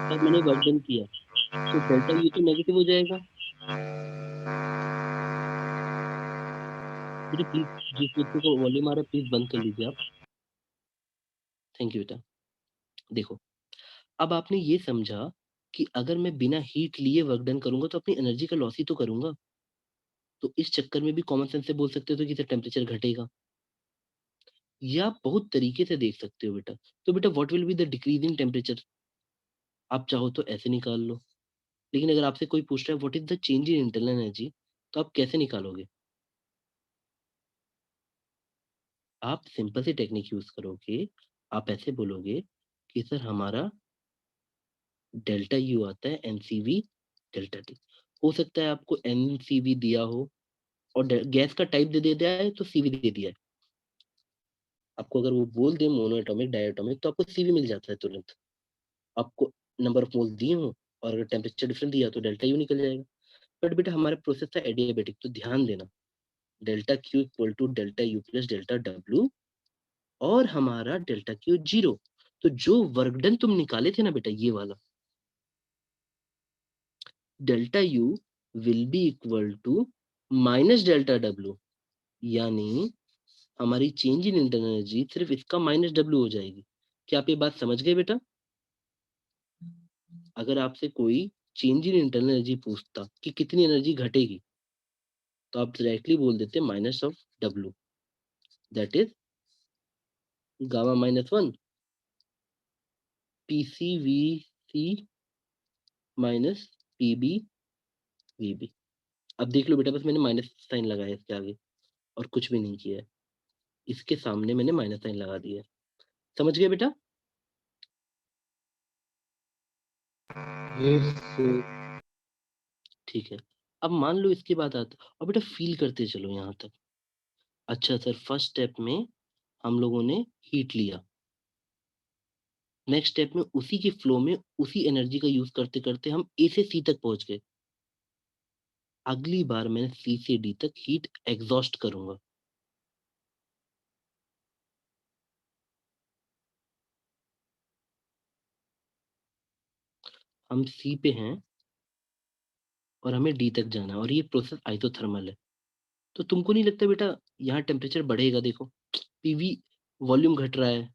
Speaker 1: तब मैंने वर्क डन किया, तो डेल्टा यू तो नेगेटिव हो जाएगा। बेटा प्लीज़, जिस बच्चे को वॉल्यूम आ रहा है प्लीज़ बंद कर लीजिए आप। थैंक यू बेटा। देखो, अब आपने ये समझा कि अगर मैं बिना हीट लिए वर्क डन करूँगा तो अपनी एनर्जी का लॉस ही तो करूँगा। तो इस चक्कर में भी कॉमन सेंस से बोल सकते हो कि सर टेम्परेचर घटेगा। या आप बहुत तरीके से देख सकते हो बेटा। तो बेटा what will be the decrease in temperature? आप चाहो तो ऐसे निकाल लो। लेकिन अगर आपसे कोई पूछ रहा है what is the change in internal energy, तो आप कैसे निकालोगे? आप सिंपल सी टेक्निक यूज़ करोगे। आप ऐसे बोलोगे कि सर हमारा डेल्टा यू आता है एनसीवी डेल्टा टी। हो सकता है आपको एनसीवी दिया हो और गैस का टाइप दे दिया है तो सीवी दे दिया है। आपको अगर वो बोल दे मोनो एटॉमिक डायटोमिक तो आपको सीवी मिल जाता है तुरंत। आपको नंबर ऑफ मोल्स दिए हों और अगर टेम्परेचर डिफरेंट दिया तो डेल्टा यू निकल जाएगा। बट बेटा हमारा प्रोसेस था एडियाबेटिक, तो ध्यान देना, delta Q equal to delta U plus delta W और हमारा डेल्टा क्यू 0। तो जो वर्क डन तुम निकाले थे ना बेटा ये वाला, delta U will be equal to minus delta W, यानी हमारी चेंज इन इंटरनल एनर्जी सिर्फ इसका माइनस डब्ल्यू हो जाएगी। क्या आप ये बात समझ गए बेटा? अगर आपसे कोई चेंज इन इंटरनल एनर्जी पूछता कि कितनी एनर्जी घटेगी, तो आप डायरेक्टली बोल देते minus of W, that is gamma minus 1 PCVC minus PB VB. अब देख लो बेटा, बस मैंने माइनस साइन लगाया है इसके आगे और कुछ भी नहीं किया है। इसके सामने मैंने माइनस साइन लगा दिया है। समझ गए बेटा?
Speaker 3: Yes sir.
Speaker 1: ठीक है। अब मान लो इसके बाद आता, और बेटा फील करते चलो यहाँ तक। अच्छा सर, फर्स्ट स्टेप में हम लोगों ने हीट लिया, नेक्स्ट स्टेप में उसी के फ्लो में उसी एनर्जी का यूज करते करते हम ए से सी तक पहुंच गए। अगली बार मैं सी से डी तक हीट एग्जॉस्ट करूंगा। हम सी पे हैं और हमें डी तक जाना है और ये प्रोसेस आइसोथर्मल है। तो तुमको नहीं लगता बेटा यहाँ टेम्परेचर बढ़ेगा? देखो, पीवी वॉल्यूम घट रहा है।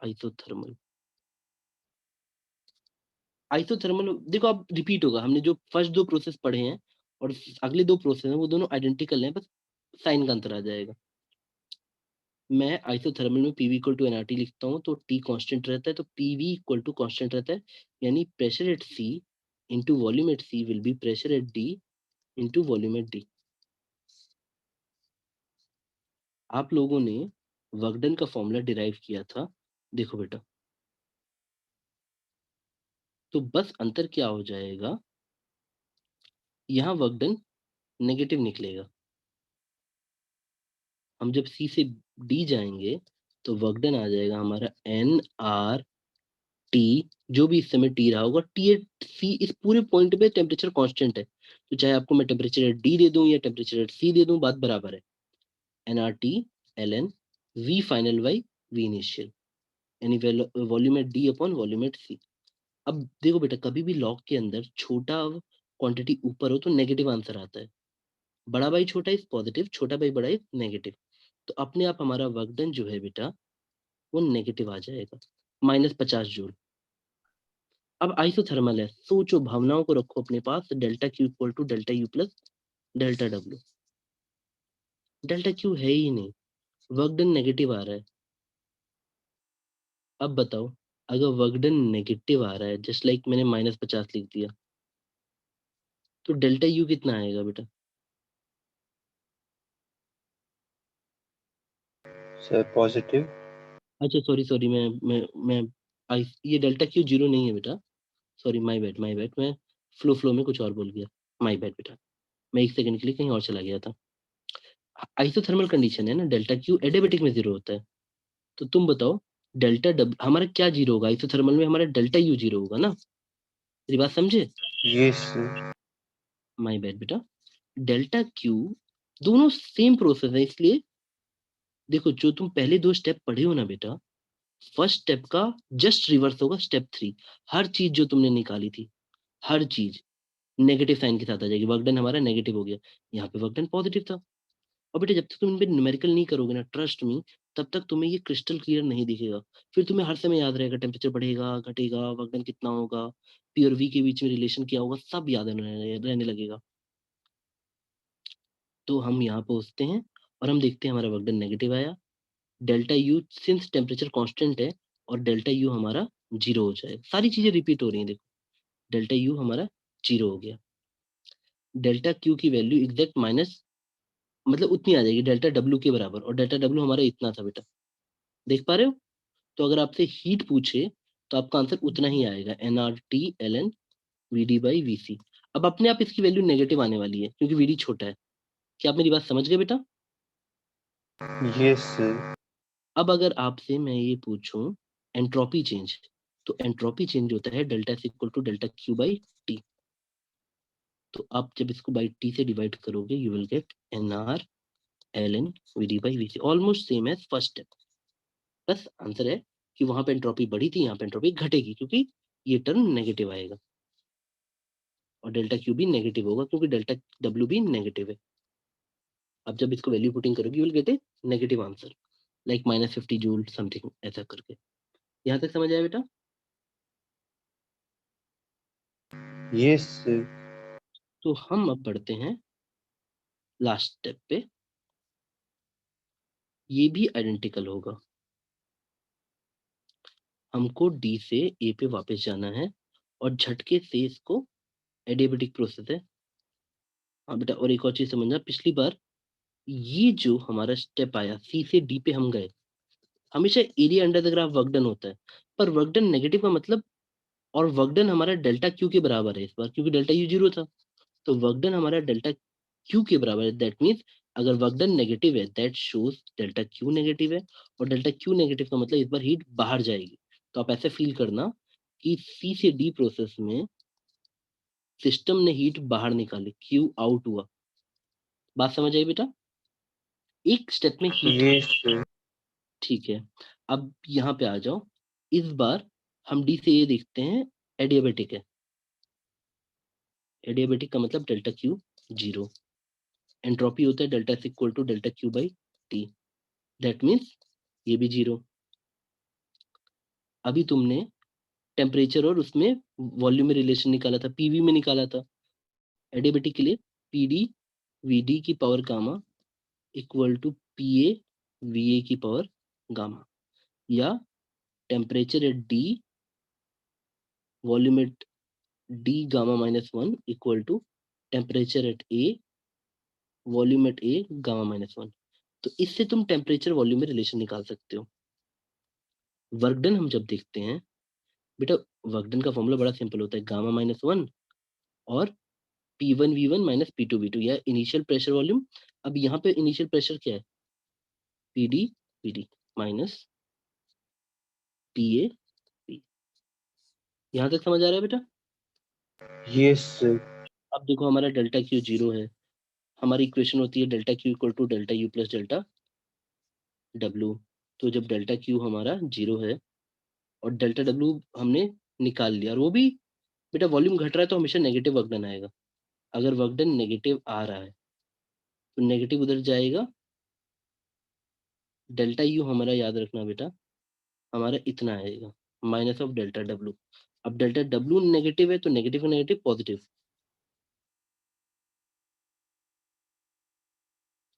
Speaker 1: आइसोथर्मल, आइसोथर्मल देखो अब रिपीट होगा। हमने जो फर्स्ट दो प्रोसेस पढ़े हैं और अगले दो प्रोसेस हैं वो दोनों आइडेंटिकल हैं, बस साइन का अंतर आ जाएगा। मैं आइसोथर्मल में पीवी इक्वल टू एनआरटी लिखता हूँ तो टी कांस्टेंट रहता है, तो पीवी इक्वल टू कांस्टेंट रहता है, यानी pressure at C into volume at C will be pressure at D into volume at D. आप लोगों ने वर्क डन का फॉर्मूला डिराइव किया था, देखो बेटा। तो बस अंतर क्या हो जाएगा, यहाँ वर्क डन नेगेटिव निकलेगा। हम जब सी से डी जाएंगे तो वर्क डन आ जाएगा हमारा एन आर टी, जो भी इस समय टी रहा होगा, टी एट सी। इस पूरे पॉइंट पे टेम्परेचर कांस्टेंट है, तो चाहे आपको मैं टेम्परेचर एट डी दे दूं या टेम्परेचर एट सी दे दूं, बात बराबर है। N R T L N V final by V initial, यानी volume at D upon volume at C. अब देखो बेटा, कभी भी लॉग के अंदर छोटा क्वांटिटी ऊपर हो तो नेगेटिव आंसर आता है, बड़ा बाई छोटा इज पॉजिटिव, छोटा बाई बड़ा इज नेगेटिव। तो अपने आप हमारा वर्क डन जो है बेटा वो नेगेटिव आ जाएगा, -50 जूल। अब आइसोथर्मल है, सोचो, भावनाओं को रखो अपने पास, delta Q equal to delta U plus delta W. Delta Q है ही नहीं, वर्क डन नेगेटिव आ रहा है। अब बताओ, अगर वर्क डन नेगेटिव आ रहा है, जस्ट लाइक मैंने -50 लिख दिया, तो डेल्टा यू कितना आएगा बेटा?
Speaker 3: Sir positive.
Speaker 1: अच्छा सॉरी मैं ये डेल्टा क्यू 0 नहीं है बेटा। सॉरी माय बैड मैं फ्लो में कुछ और बोल गया। माय बैड बेटा। मैं 1 सेकंड के लिए कहीं और चला गया था। आइसोथर्मल कंडीशन है ना, डेल्टा क्यू एडियाबेटिक में 0 होता है। तो तुम बताओ डेल्टा डब हमारा क्या 0 होगा? आइसोथर्मल में हमारा डेल्टा यू 0 होगा ना? मेरी बात समझे?
Speaker 3: Yes sir.
Speaker 1: माय बैड बेटा। डेल्टा क्यू दोनों सेम प्रोसेस है, इसलिए देखो जो तुम पहले 2 स्टेप पढ़े हो ना बेटा, फर्स्ट स्टेप का जस्ट रिवर्स होगा स्टेप 3। हर चीज जो तुमने निकाली थी, हर चीज नेगेटिव साइन के साथ आ जाएगी। वर्क डन हमारा नेगेटिव हो गया, यहाँ पे वर्क डन पॉजिटिव था। और बेटा जब तक तुम इन पे न्यूमेरिकल नहीं करोगे ना, ट्रस्ट मी, तब तक तुम्हें ये क्रिस्टल क्लियर नहीं दिखेगा। फिर तुम्हें हर समय याद रहेगा टेम्परेचर बढ़ेगा घटेगा, वर्क डन कितना होगा, पी और वी के बीच में रिलेशन क्या होगा, सब याद रहने लगेगा। तो हम यहाँ पहुंचते हैं और हम देखते हैं हमारा वर्क डन नेगेटिव आया। Delta U since temperature constant है और डेल्टा यू हमारा 0 हो जाएगा। सारी चीजें रिपीट हो रही हैं देखो। डेल्टा यू हमारा 0 हो गया। डेल्टा क्यू की वैल्यू एग्जैक्ट माइनस मतलब उतनी आ जाएगी डेल्टा डब्ल्यू के बराबर, और डेल्टा डब्ल्यू हमारा इतना था बेटा। देख पा रहे हो? तो अगर आपसे हीट पूछे तो आपका आंसर उतना ही आएगा, N R T L N V D by V C. अब अपने आप इसकी वैल्यू नेगेटिव आने वाली है क्योंकि वी डी छोटा है। क्या आप मेरी बात समझ गए बेटा?
Speaker 3: Yes sir.
Speaker 1: अब अगर आपसे मैं ये पूछूं एंट्रोपी चेंज, तो एंट्रोपी चेंज होता है delta is equal to delta Q by T. तो आप जब इसको बाई टी से डिवाइड करोगे you will get N R L N V D by V C, almost same as first step. बस आंसर है कि वहां पे एंट्रोपी बढ़ी थी, यहाँ पे एंट्रोपी घटेगी क्योंकि ये टर्म नेगेटिव आएगा। और डेल्टा क्यू भी नेगेटिव होगा क्योंकि डेल्टा डब्ल्यू भी नेगेटिव है। अब जब इसको वैल्यू पुटिंग करोगे you will gate A negative answer, like -50 joule something ऐसा करके। यहाँ तक समझ आया बेटा?
Speaker 3: Yes sir.
Speaker 1: तो हम अब बढ़ते हैं लास्ट स्टेप पे। ये भी आइडेंटिकल होगा। हमको डी से ए पे वापस जाना है और झटके से इसको एडियाबेटिक प्रोसेस है। हाँ बेटा, और एक और चीज समझना, पिछली बार ये जो हमारा स्टेप आया सी से डी पे हम गए, हमेशा area under the graph work done होता है, पर वर्क डन नेगेटिव का मतलब, और वर्क डन हमारा डेल्टा क्यू के बराबर है इस बार क्योंकि डेल्टा यू 0 था। तो वर्क डन हमारा डेल्टा क्यू के बराबर है, दैट मीन्स अगर वर्क डन नेगेटिव है that shows delta Q negative है, और डेल्टा क्यू नेगेटिव का मतलब इस बार हीट बाहर जाएगी। तो आप ऐसे फील करना कि सी से डी प्रोसेस में सिस्टम ने हीट बाहर निकाली, क्यू आउट हुआ। बात समझ आई बेटा? एक स्टेप में हीट,
Speaker 3: यस सर।
Speaker 1: ठीक है। अब यहाँ पे आ जाओ। इस बार हम डी से ये देखते हैं एडियाबेटिक है। एडियाबेटिक का मतलब डेल्टा क्यू 0, एंट्रोपी होता है delta is equal to delta Q by T, that means ये भी 0। अभी तुमने टेम्परेचर और उसमें वॉल्यूम में रिलेशन निकाला था, पीवी में निकाला था। एडियाबेटिक के लिए पीडी वीडी की power gamma equal to PA VA की पावर गामा, या temperature at D volume at D gamma -1 equal to temperature at A volume at A gamma -1। तो इससे तुम टेम्परेचर वॉल्यूम में रिलेशन निकाल सकते हो। वर्क डन हम जब देखते हैं बेटा, वर्क डन का फॉर्मूला बड़ा सिंपल होता है, गामा -1 और P1V1 माइनस P2V2, या इनिशियल प्रेशर वॉल्यूम। अब यहाँ पे इनिशियल प्रेशर क्या है? PD PD minus PA P। यहाँ तक समझ आ रहा है बेटा?
Speaker 3: Yes sir.
Speaker 1: अब देखो हमारा डेल्टा क्यू 0 है, हमारी इक्वेशन होती है delta Q equal to delta U plus delta W. तो जब डेल्टा क्यू हमारा 0 है और डेल्टा डब्ल्यू हमने निकाल लिया, और वो भी बेटा वॉल्यूम घट रहा है तो हमेशा नेगेटिव वर्क डन आएगा। अगर वर्क डन नेगेटिव आ रहा है तो नेगेटिव उधर जाएगा। डेल्टा यू हमारा याद रखना बेटा, हमारा इतना आएगा माइनस ऑफ डेल्टा डब्ल्यू। अब डेल्टा डब्ल्यू नेगेटिव है तो नेगेटिव का नेगेटिव पॉजिटिव।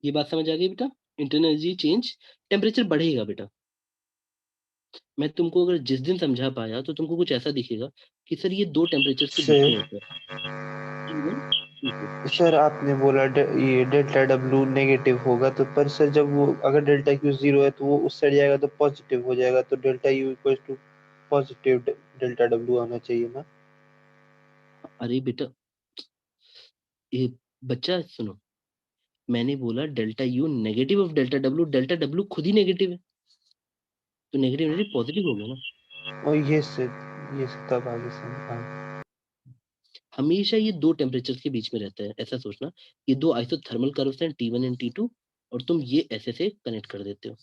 Speaker 1: ये बात समझ आ गई बेटा? इंटरनल एनर्जी चेंज, टेम्परेचर बढ़ेगा बेटा। मैं तुमको अगर जिस दिन समझा पाया तो तुमको कुछ ऐसा दिखेगा कि सर ये 2 टेम्परेचर के बीच में
Speaker 3: सर।
Speaker 1: होता है, T1 ठीक है।
Speaker 3: सर आपने बोला ये डेल्टा डब्ल्यू नेगेटिव होगा, तो पर सर जब वो अगर डेल्टा क्यू जीरो है तो वो उस साइड जाएगा तो पॉजिटिव हो जाएगा, तो delta U equal to positive delta W आना चाहिए ना।
Speaker 1: अरे बेटा, ये बच्चा सुनो, मैंने बोला delta U negative of delta W खुद ही नेगेटिव है, तो नेगेटिव नेगेटिव पॉजिटिव हो गया ना।
Speaker 3: और ये सर तब आगे समझ
Speaker 1: हमेशा ये दो टेम्परेचर के बीच में रहता है, ऐसा सोचना। ये दो आइसोथर्मल कर्व्स हैं, T1 एंड T2, और तुम ये ऐसे से कनेक्ट कर देते हो।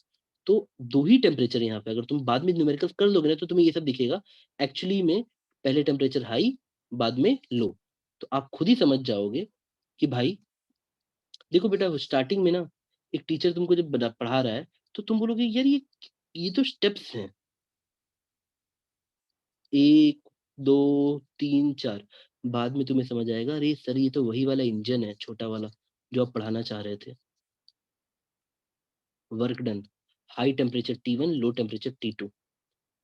Speaker 1: तो दो ही टेम्परेचर यहाँ पे, अगर तुम बाद में न्यूमेरिकल्स कर लोगे ना तो तुम्हें ये सब दिखेगा। एक्चुअली में पहले टेम्परेचर हाई, बाद में लो। तो आप खुद ही समझ जाओगे कि भाई देखो बेटा, स्टार्टिंग में ना एक टीचर तुमको जब पढ़ा रहा है तो तुम बोलोगे यार ये तो स्टेप्स हैं, 1 2 3 4। बाद में तुम्हें समझ आएगा, अरे सर ये तो वही वाला इंजन है छोटा वाला जो आप पढ़ाना चाह रहे थे। Work done, high temperature T1, low temperature T2।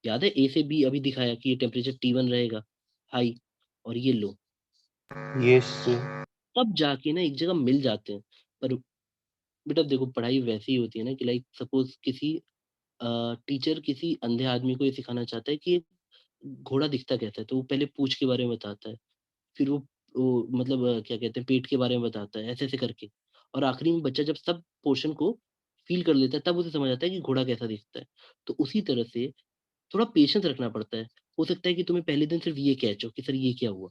Speaker 1: याद है ए से बी अभी दिखाया कि ये टेम्परेचर T1 रहेगा हाई, और ये लो।
Speaker 3: Yes sir.
Speaker 1: तब जाके ना एक जगह मिल जाते हैं। पर बेटा देखो, पढ़ाई वैसी ही होती है ना कि लाइक सपोज किसी टीचर किसी अंधे आदमी को ये सिखाना चाहता है कि घोड़ा दिखता कैसा है, तो वो पहले पूंछ के बारे में बताता है, फिर वो मतलब क्या कहते हैं, पेट के बारे में बताता है, ऐसे ऐसे करके। और आखिरी में बच्चा जब सब पोर्शन को फील कर लेता है तब उसे समझ आता है कि घोड़ा कैसा दिखता है। तो उसी तरह से थोड़ा पेशेंस रखना पड़ता है। हो सकता है कि तुम्हें पहले दिन सिर्फ ये कैच हो कि सर ये क्या हुआ,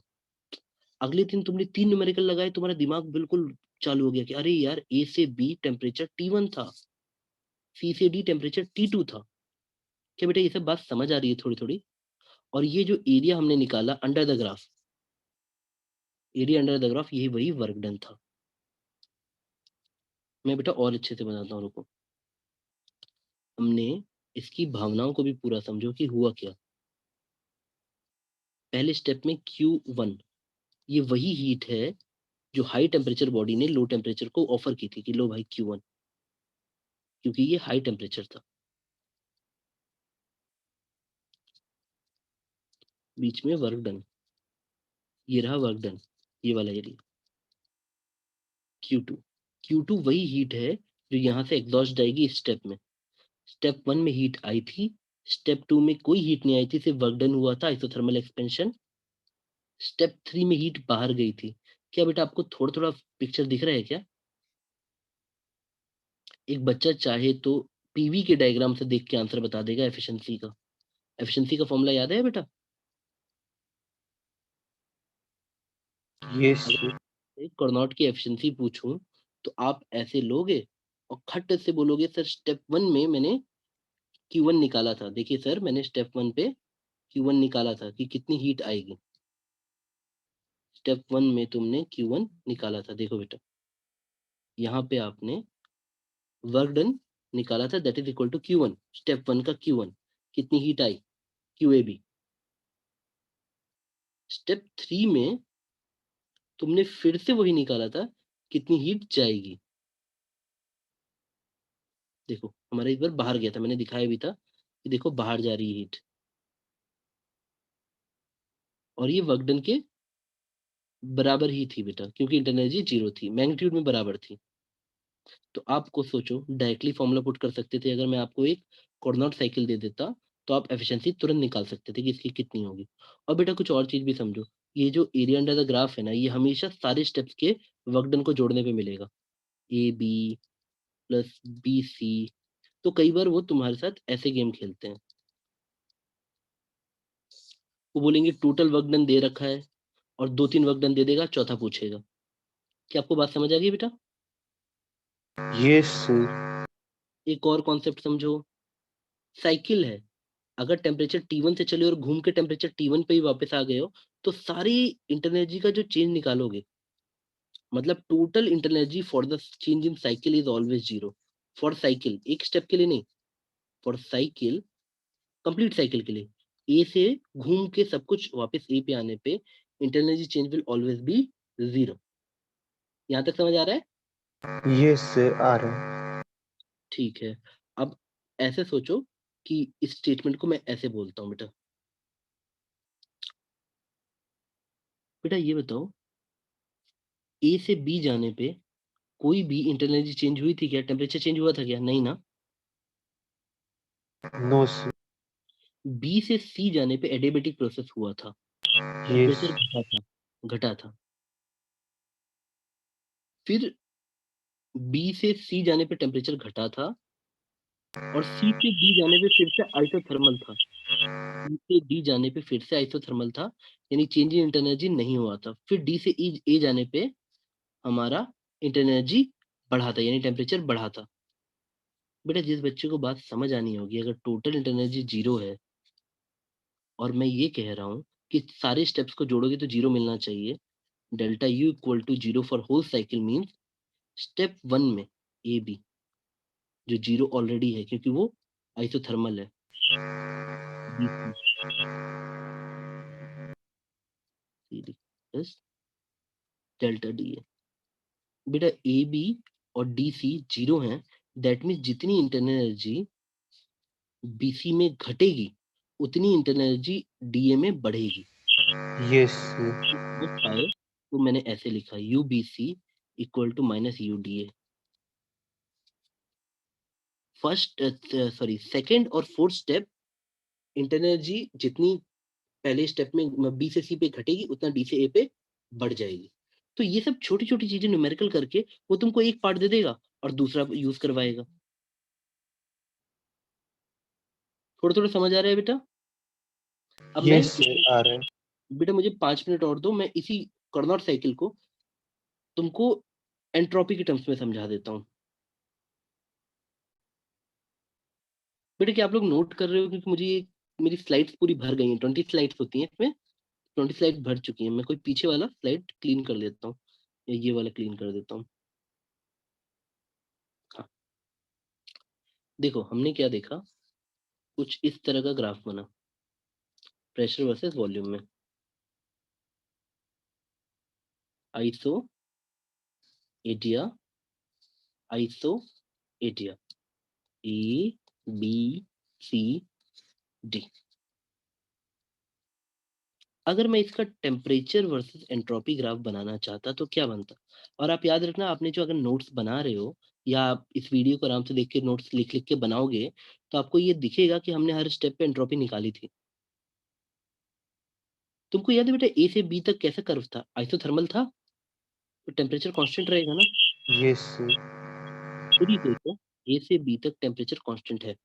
Speaker 1: अगले दिन तुमने 3 न्यूमेरिकल लगाए, तुम्हारा दिमाग बिल्कुल चालू हो गया कि अरे यार ए से बी टेम्परेचर T1 था, सी से डी टेम्परेचर T2 था। क्या बेटा ये सब बात समझ आ रही है थोड़ी थोड़ी? और ये जो एरिया हमने निकाला under the graph, area under the graph, यही वही वर्क डन था। मैं बेटा और अच्छे से बताता हूँ, रुको। हमने इसकी भावनाओं को भी पूरा समझो कि हुआ क्या। पहले स्टेप में Q1, ये वही हीट है जो हाई टेम्परेचर बॉडी ने लो टेम्परेचर को ऑफर की थी कि लो भाई Q1, क्योंकि ये हाई टेम्परेचर था। बीच में वर्क डन, ये रहा वर्क डन, ये वाला एरिया Q2। Q2 वही हीट है जो यहाँ से एग्जॉस्ट जाएगी इस स्टेप में। स्टेप 1 में हीट आई थी, स्टेप 2 में कोई हीट नहीं आई थी, सिर्फ वर्क डन हुआ था, आइसोथर्मल एक्सपेंशन। स्टेप 3 में हीट बाहर गई थी। क्या बेटा आपको थोड़ा थोड़ा पिक्चर दिख रहा है क्या? एक बच्चा चाहे तो पीवी के डायग्राम से देख के आंसर बता देगा एफिशिएंसी का। एफिशिएंसी का फॉर्मूला याद है बेटा?
Speaker 3: यस
Speaker 1: अगर
Speaker 3: सर।
Speaker 1: एक कर्नॉट की एफिशिएंसी पूछूं तो आप ऐसे लोगे और खट से बोलोगे सर स्टेप 1 में मैंने Q1 निकाला था, देखिए सर मैंने स्टेप 1 पे Q1 निकाला था कि कितनी हीट आएगी। स्टेप 1 में तुमने Q1 निकाला था, देखो बेटा यहाँ पे आपने वर्क डन निकाला था, that is equal to Q1, step 1 का Q1। कितनी हीट आई? QAB। स्टेप 3 में तुमने फिर से वही निकाला था, कितनी हीट जाएगी। देखो हमारा एक बार बाहर गया था, मैंने दिखाया भी था कि देखो बाहर जा रही है हीट, और ये वर्क डन के बराबर ही थी बेटा, क्योंकि इंटरनल एनर्जी जीरो थी, मैग्नीट्यूड में बराबर थी। तो आपको सोचो डायरेक्टली फॉर्मूला पुट कर सकते थे, अगर मैं आपको एक कोऑर्डिनेट साइकिल दे देता तो आप एफिशिएंसी तुरंत निकाल सकते थे कि इसकी कितनी होगी। और बेटा कुछ और चीज भी समझो, ये जो एरिया अंडर द ग्राफ है ना, ये हमेशा सारे स्टेप्स के वर्क डन को जोड़ने पे मिलेगा। AB plus BC। तो कई बार वो तुम्हारे साथ ऐसे गेम खेलते हैं, वो बोलेंगे टोटल वर्क डन दे रखा है, और 2 3 वर्क डन दे देगा, चौथा पूछेगा। क्या आपको बात समझ आ गई बेटा?
Speaker 3: Yes sir.
Speaker 1: एक और कॉन्सेप्ट समझो, साइकिल है। अगर टेम्परेचर T1 से चले और घूम के टेम्परेचर T1 पे ही वापस आ गए हो, तो सारी इंटरनल एनर्जी का जो चेंज निकालोगे, मतलब total internal energy for the change in cycle is always zero. For cycle, एक स्टेप के लिए नहीं, फॉर साइकिल, कंप्लीट साइकिल के लिए, ए से घूम के सब कुछ वापस ए पे आने पे internal energy change will always be zero. यहाँ तक समझ आ रहा है?
Speaker 3: यस सर आ रहा है।
Speaker 1: ठीक है। अब ऐसे सोचो कि इस स्टेटमेंट को मैं ऐसे बोलता हूँ बेटा। बेटा ये बताओ, ए से बी जाने पे कोई भी इंटरनल एनर्जी चेंज हुई थी क्या? टेम्परेचर चेंज हुआ था क्या? नहीं ना।
Speaker 3: No sir.
Speaker 1: बी से सी जाने पे एडियाबेटिक प्रोसेस हुआ था,
Speaker 3: यस।
Speaker 1: टेम्परेचर घटा था। फिर बी से सी जाने पे टेम्परेचर घटा था और सी से डी जाने पे फिर से आइसोथर्मल था। सी से डी जाने पे फिर से आइसोथर्मल था, यानी चेंज इन इंटरनल एनर्जी नहीं हुआ था। फिर डी से ए जाने पे हमारा इंटरनल एनर्जी बढ़ा था, यानी टेम्परेचर बढ़ा था। बेटा जिस बच्चे को बात समझ आनी होगी, अगर टोटल इंटरनल एनर्जी 0 है और मैं ये कह रहा हूँ कि सारे स्टेप्स को जोड़ोगे तो 0 मिलना चाहिए। Delta U equal to 0 for whole cycle means step 1 में ए बी जो 0 ऑलरेडी है क्योंकि वो आइसोथर्मल है। B C plus delta D है। बेटा ए बी और डी सी 0 हैं, दैट मीन्स जितनी इंटरनल एनर्जी बी सी में घटेगी उतनी इंटरनल एनर्जी डी ए में बढ़ेगी।
Speaker 3: Yes sir.
Speaker 1: समझ पाए तो मैंने ऐसे लिखा U B C equal to minus U D A. First sorry second और फोर्थ स्टेप इंटरनल एनर्जी जितनी पहले स्टेप में बी से सी पे घटेगी उतना डी से ए पे बढ़ जाएगी। तो ये सब छोटी छोटी चीजें न्यूमेरिकल करके वो तुमको एक पार्ट दे देगा और दूसरा यूज करवाएगा। थोड़ा थोड़ा समझ आ रहा है बेटा? अब मैं
Speaker 3: यस सर, आ रहा है।
Speaker 1: बेटा मुझे 5 मिनट और दो, मैं इसी कार्नोट साइकिल को तुमको एंट्रोपी के टर्म्स में समझा देता हूँ। बेटा क्या आप लोग नोट कर रहे हो? क्योंकि मुझे मेरी स्लाइड्स पूरी भर गई हैं, 20 स्लाइड्स होती हैं इसमें, 20 स्लाइड भर चुकी हैं। मैं कोई पीछे वाला स्लाइड क्लीन कर देता हूँ या ये वाला क्लीन कर देता हूँ। हाँ देखो हमने क्या देखा, कुछ इस तरह का ग्राफ बना प्रेशर वर्सेस वॉल्यूम में। आइसो एटिया, आइसो एटिया, ए बी सी डी। अगर मैं इसका टेम्परेचर वर्सेस एंट्रोपी ग्राफ बनाना चाहता तो क्या बनता? और आप याद रखना, आपने जो अगर नोट्स बना रहे हो या आप इस वीडियो को आराम से देख के नोट्स लिख लिख के बनाओगे तो आपको ये दिखेगा कि हमने हर स्टेप पे एंट्रोपी निकाली थी। तुमको याद है बेटा ए से बी तक कैसा कर्व था? आइसोथर्मल था, तो टेम्परेचर कांस्टेंट रहेगा ना।
Speaker 3: Yes sir.
Speaker 1: खुद ही सोचो, ए से बी तक टेम्परेचर कांस्टेंट है।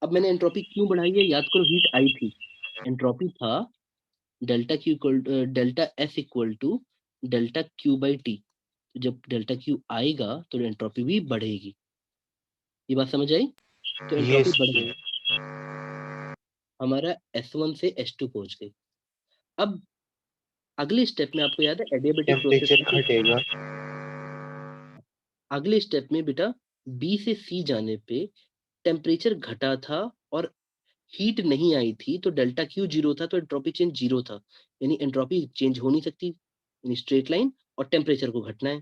Speaker 1: अब मैंने एंट्रोपी क्यों बढ़ाई है? याद करो हीट आई थी, एंट्रोपी था delta S equal to delta Q by T. जब डेल्टा क्यू आएगा तो एंट्रोपी भी बढ़ेगी। ये बात समझ आई? तो एंट्रोपी
Speaker 3: यस
Speaker 1: बढ़ गई,
Speaker 3: सर।
Speaker 1: हमारा S1 से S2 पहुंच गई। अब अगले स्टेप में आपको याद है एडियाबेटिक प्रोसेस
Speaker 3: टेम्परेचर
Speaker 1: था तो
Speaker 3: घटेगा।
Speaker 1: अगले स्टेप में बेटा बी से सी जाने पे टेम्परेचर घटा था और हीट नहीं आई थी, तो डेल्टा क्यू 0 था तो एंट्रोपी चेंज 0 था, यानी एंट्रोपी चेंज हो नहीं सकती, यानी स्ट्रेट लाइन और टेम्परेचर को घटना है,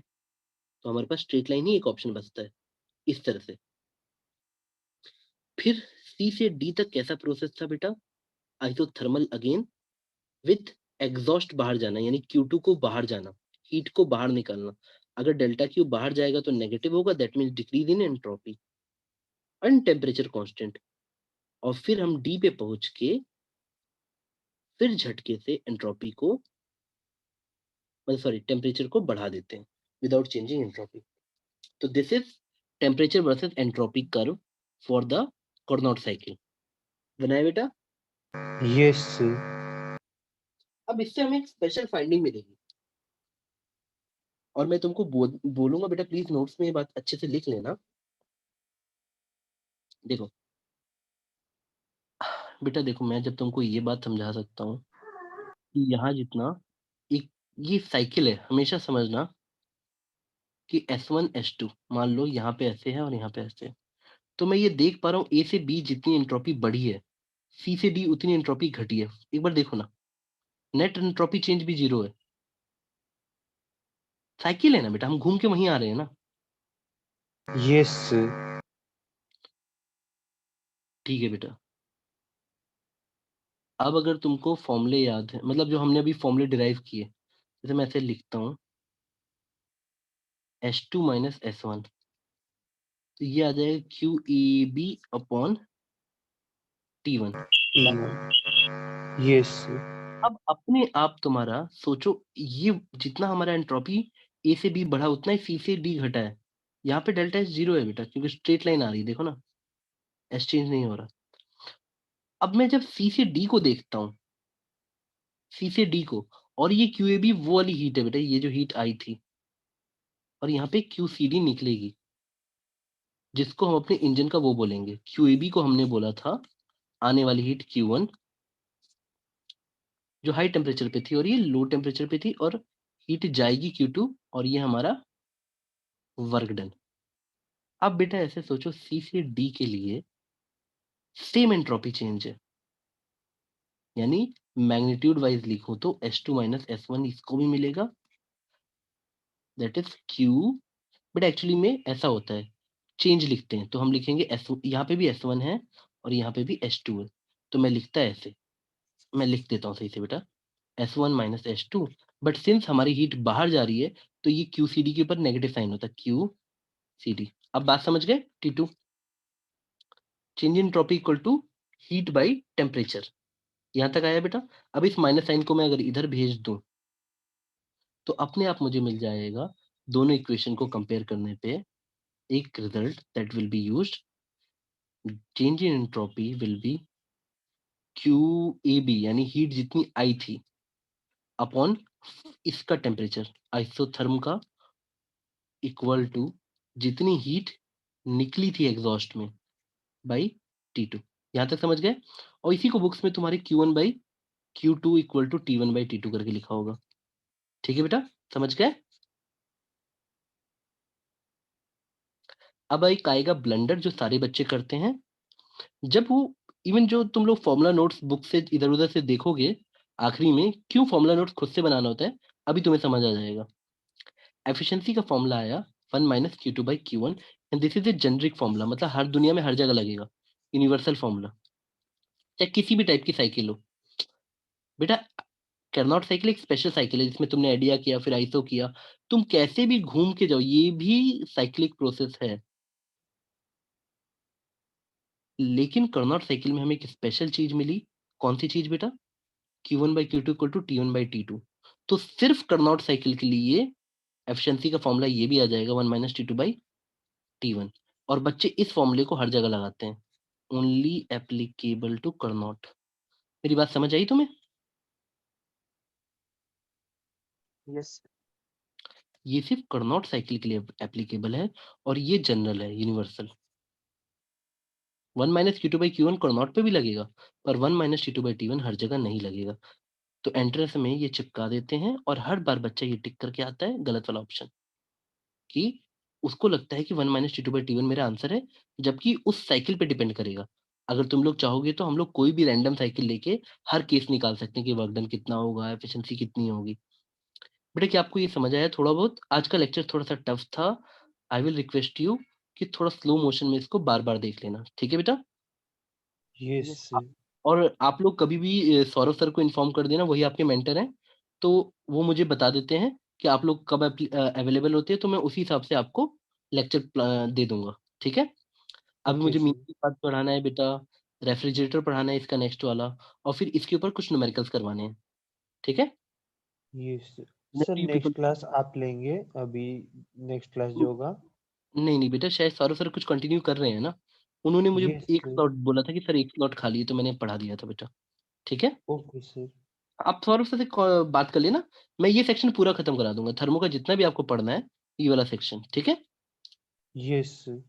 Speaker 1: तो हमारे पास स्ट्रेट लाइन ही एक ऑप्शन बचता है इस तरह से। फिर सी से डी तक कैसा प्रोसेस था बेटा? आइसोथर्मल अगेन विथ एग्जॉस्ट बाहर जाना, यानी Q2 को बाहर जाना, हीट को बाहर निकालना। अगर डेल्टा क्यू बाहर जाएगा तो नेगेटिव होगा, that means decrease in entropy and temperature constant. और फिर हम डी पे पहुंच के फिर झटके से एंट्रोपी को मतलब सॉरी टेम्परेचर को बढ़ा देते हैं विदाउट चेंजिंग एंट्रोपी। तो this is temperature versus entropy curve for the Carnot cycle. बनाया बेटा?
Speaker 3: Yes sir.
Speaker 1: अब इससे हमें एक स्पेशल फाइंडिंग मिलेगी और मैं तुमको बोलूंगा बेटा प्लीज नोट्स में ये बात अच्छे से लिख लेना। देखो बेटा देखो, मैं जब तुमको ये बात समझा सकता हूँ कि यहाँ जितना एक ये साइकिल है, हमेशा समझना कि S1 S2 मान लो यहाँ पे ऐसे है और यहाँ पे ऐसे है, तो मैं ये देख पा रहा हूँ ए से बी जितनी एंट्रोपी बढ़ी है सी से डी उतनी एंट्रोपी घटी है। एक बार देखो ना, नेट एंट्रोपी चेंज भी 0 है। साइकिल है ना बेटा, हम घूम के वहीं आ रहे हैं ना।
Speaker 3: Yes sir.
Speaker 1: ठीक है बेटा, अब अगर तुमको फॉर्मूले याद है, मतलब जो हमने अभी फॉर्मूले डिराइव किए, जैसे मैं ऐसे लिखता हूँ H2 माइनस S1, तो ये आ जाएगा QAB अपॉन T1।
Speaker 3: यस
Speaker 1: अब अपने आप तुम्हारा सोचो, ये जितना हमारा एंट्रोपी A से B बढ़ा उतना ही C से D घटा है। यहाँ पे डेल्टा एच 0 है बेटा, क्योंकि स्ट्रेट लाइन आ रही है, देखो ना, एस चेंज नहीं हो रहा। अब मैं जब C से D को देखता हूँ, C से D को, और ये QAB वो वाली हीट है बेटा, ये जो हीट आई थी, और यहाँ पे QCD निकलेगी, जिसको हम अपने इंजन का वो बोलेंगे। QAB को हमने बोला था आने वाली हीट Q1, जो हाई टेम्परेचर पे थी, और ये लो टेम्परेचर पे थी, और हीट जाएगी Q2, और ये हमारा वर्क डन। अब बेटा ऐसे सोचो, C से D के लिए सेम एंट्रोपी चेंज है, यानी मैग्नीट्यूड वाइज लिखूं तो S2 माइनस S1 इसको भी मिलेगा, that is Q। But actually में ऐसा होता है, चेंज लिखते हैं तो हम लिखेंगे S, यहाँ पे भी S1 है और यहाँ पे भी S2 है, तो मैं लिखता है ऐसे, मैं लिख देता हूँ सही से बेटा, S1 minus S2। But since हमारी हीट बाहर जा रही है, तो ये QCD के ऊपर नेगेटिव साइन होता है, QCD। अब बात समझ गए? T2, change entropy equal to heat by temperature. यहाँ तक आया बेटा? अब इस माइनस साइन को मैं अगर इधर भेज दूं, तो अपने आप मुझे मिल जाएगा, दोनों इक्वेशन को कंपेयर करने पे एक result that will be used, change in entropy will B QAB, यानी हीट जितनी आई थी अपॉन इसका टेम्परेचर आइसोथर्म का, इक्वल टू जितनी हीट निकली थी एग्जॉस्ट में बाई T2। यहाँ तक समझ गए? और इसी को बुक्स में तुम्हारे Q1 by Q2 equal to T1 by T2 करके लिखा होगा। ठीक है बेटा, समझ गए? अब एक आएगा ब्लंडर जो सारे बच्चे करते हैं, जब वो, इवन जो तुम लोग फॉर्मूला नोट्स बुक से इधर उधर से देखोगे, आखिरी में क्यों फॉर्मूला नोट्स खुद से बनाना होता है, अभी तुम्हें समझ आ जाएगा। एफिशिएंसी का फॉर्मूला आया 1 minus Q2 by Q1, and this is a generic formula, मतलब हर दुनिया में हर जगह लगेगा, यूनिवर्सल फॉर्मूला, चाहे किसी भी टाइप की साइकिल हो। बेटा कार्नोट साइकिल एक स्पेशल साइकिल है, जिसमें तुमने आइडिया किया फिर आइसो किया, तुम कैसे भी घूम के जाओ, ये भी साइक्लिक प्रोसेस है। लेकिन कार्नोट साइकिल में हमें एक स्पेशल चीज मिली, कौन सी चीज बेटा? Q1 by Q2 equal to T1 by T2। तो सिर्फ कार्नोट साइकिल के लिए एफिशिएंसी का फॉर्मूला ये भी आ जाएगा 1 माइनस T2 बाई T1। और बच्चे इस फॉर्मूले को हर जगह लगाते हैं, ओनली एप्लीकेबल टू कार्नोट। मेरी बात समझ आई तुम्हें?
Speaker 2: यस
Speaker 1: ये सिर्फ कार्नोट साइकिल के लिए एप्लीकेबल है, और ये जनरल है, universal. 1 minus Q2 by Q1 Carnot पे भी लगेगा, पर 1 माइनस T2 बाई T1 हर जगह नहीं लगेगा। तो एंट्रेंस में ये चिपका देते हैं, और हर बार बच्चा ये टिक करके आता है गलत वाला ऑप्शन, कि उसको लगता है कि 1 माइनस T2 बाई T1 मेरा आंसर है, जबकि उस साइकिल पे डिपेंड करेगा। अगर तुम लोग चाहोगे तो हम लोग कोई भी रैंडम साइकिल लेके हर केस निकाल सकते हैं कि वर्क डन कितना होगा, एफिशिएंसी कितनी होगी। बेटा क्या आपको ये समझ आया थोड़ा बहुत? आज का लेक्चर थोड़ा सा टफ था, आई विल रिक्वेस्ट यू कि थोड़ा स्लो मोशन में इसको बार बार देख लेना, ठीक है बेटा?
Speaker 3: यस
Speaker 2: यस
Speaker 1: और आप लोग कभी भी सौरभ सर को इन्फॉर्म कर देना, वही आपके मेंटर हैं, तो वो मुझे बता देते हैं कि आप लोग कब अवेलेबल होते हैं, तो मैं उसी हिसाब से आपको लेक्चर दे दूंगा, ठीक है? अभी
Speaker 3: ओके
Speaker 1: मुझे मीन
Speaker 3: सर
Speaker 1: की बात पढ़ाना है बेटा, रेफ्रिजरेटर पढ़ाना है इसका नेक्स्ट वाला, और फिर इसके ऊपर कुछ न्यूमेरिकल्स करवाने हैं, ठीक है?
Speaker 3: Yes sir sir
Speaker 1: next you people.
Speaker 3: Next class आप लेंगे अभी नेक्स्ट क्लास जो होगा
Speaker 1: नहीं नहीं बेटा, शायद सौरभ सर कुछ कंटिन्यू कर रहे हैं ना, उन्होंने मुझे
Speaker 3: यस
Speaker 1: एक
Speaker 3: सर
Speaker 1: स्लॉट बोला था कि सर एक स्लॉट खाली है, तो मैंने पढ़ा दिया था बेटा, ठीक है?
Speaker 3: ओके सर
Speaker 1: आप सौरभ सर से बात कर लेना, मैं ये सेक्शन पूरा खत्म करा दूंगा, थर्मो का जितना भी आपको पढ़ना है, ये वाला सेक्शन, ठीक है?
Speaker 3: यस सर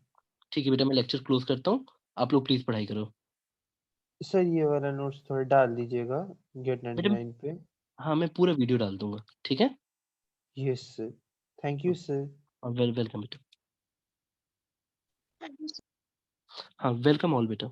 Speaker 1: ठीक है बेटा, मैं लेक्चर क्लोज करता हूँ, आप लोग प्लीज पढ़ाई करो।
Speaker 3: सर ये वाला नोट्स थोड़ा डाल दीजिएगा गेट
Speaker 1: बेटा
Speaker 3: 99 पे
Speaker 1: हाँ, मैं पूरा वीडियो डाल दूंगा, ठीक है?
Speaker 3: Yes sir thank you sir
Speaker 1: welcome बेटा। हाँ, वेलकम ऑल बेटा।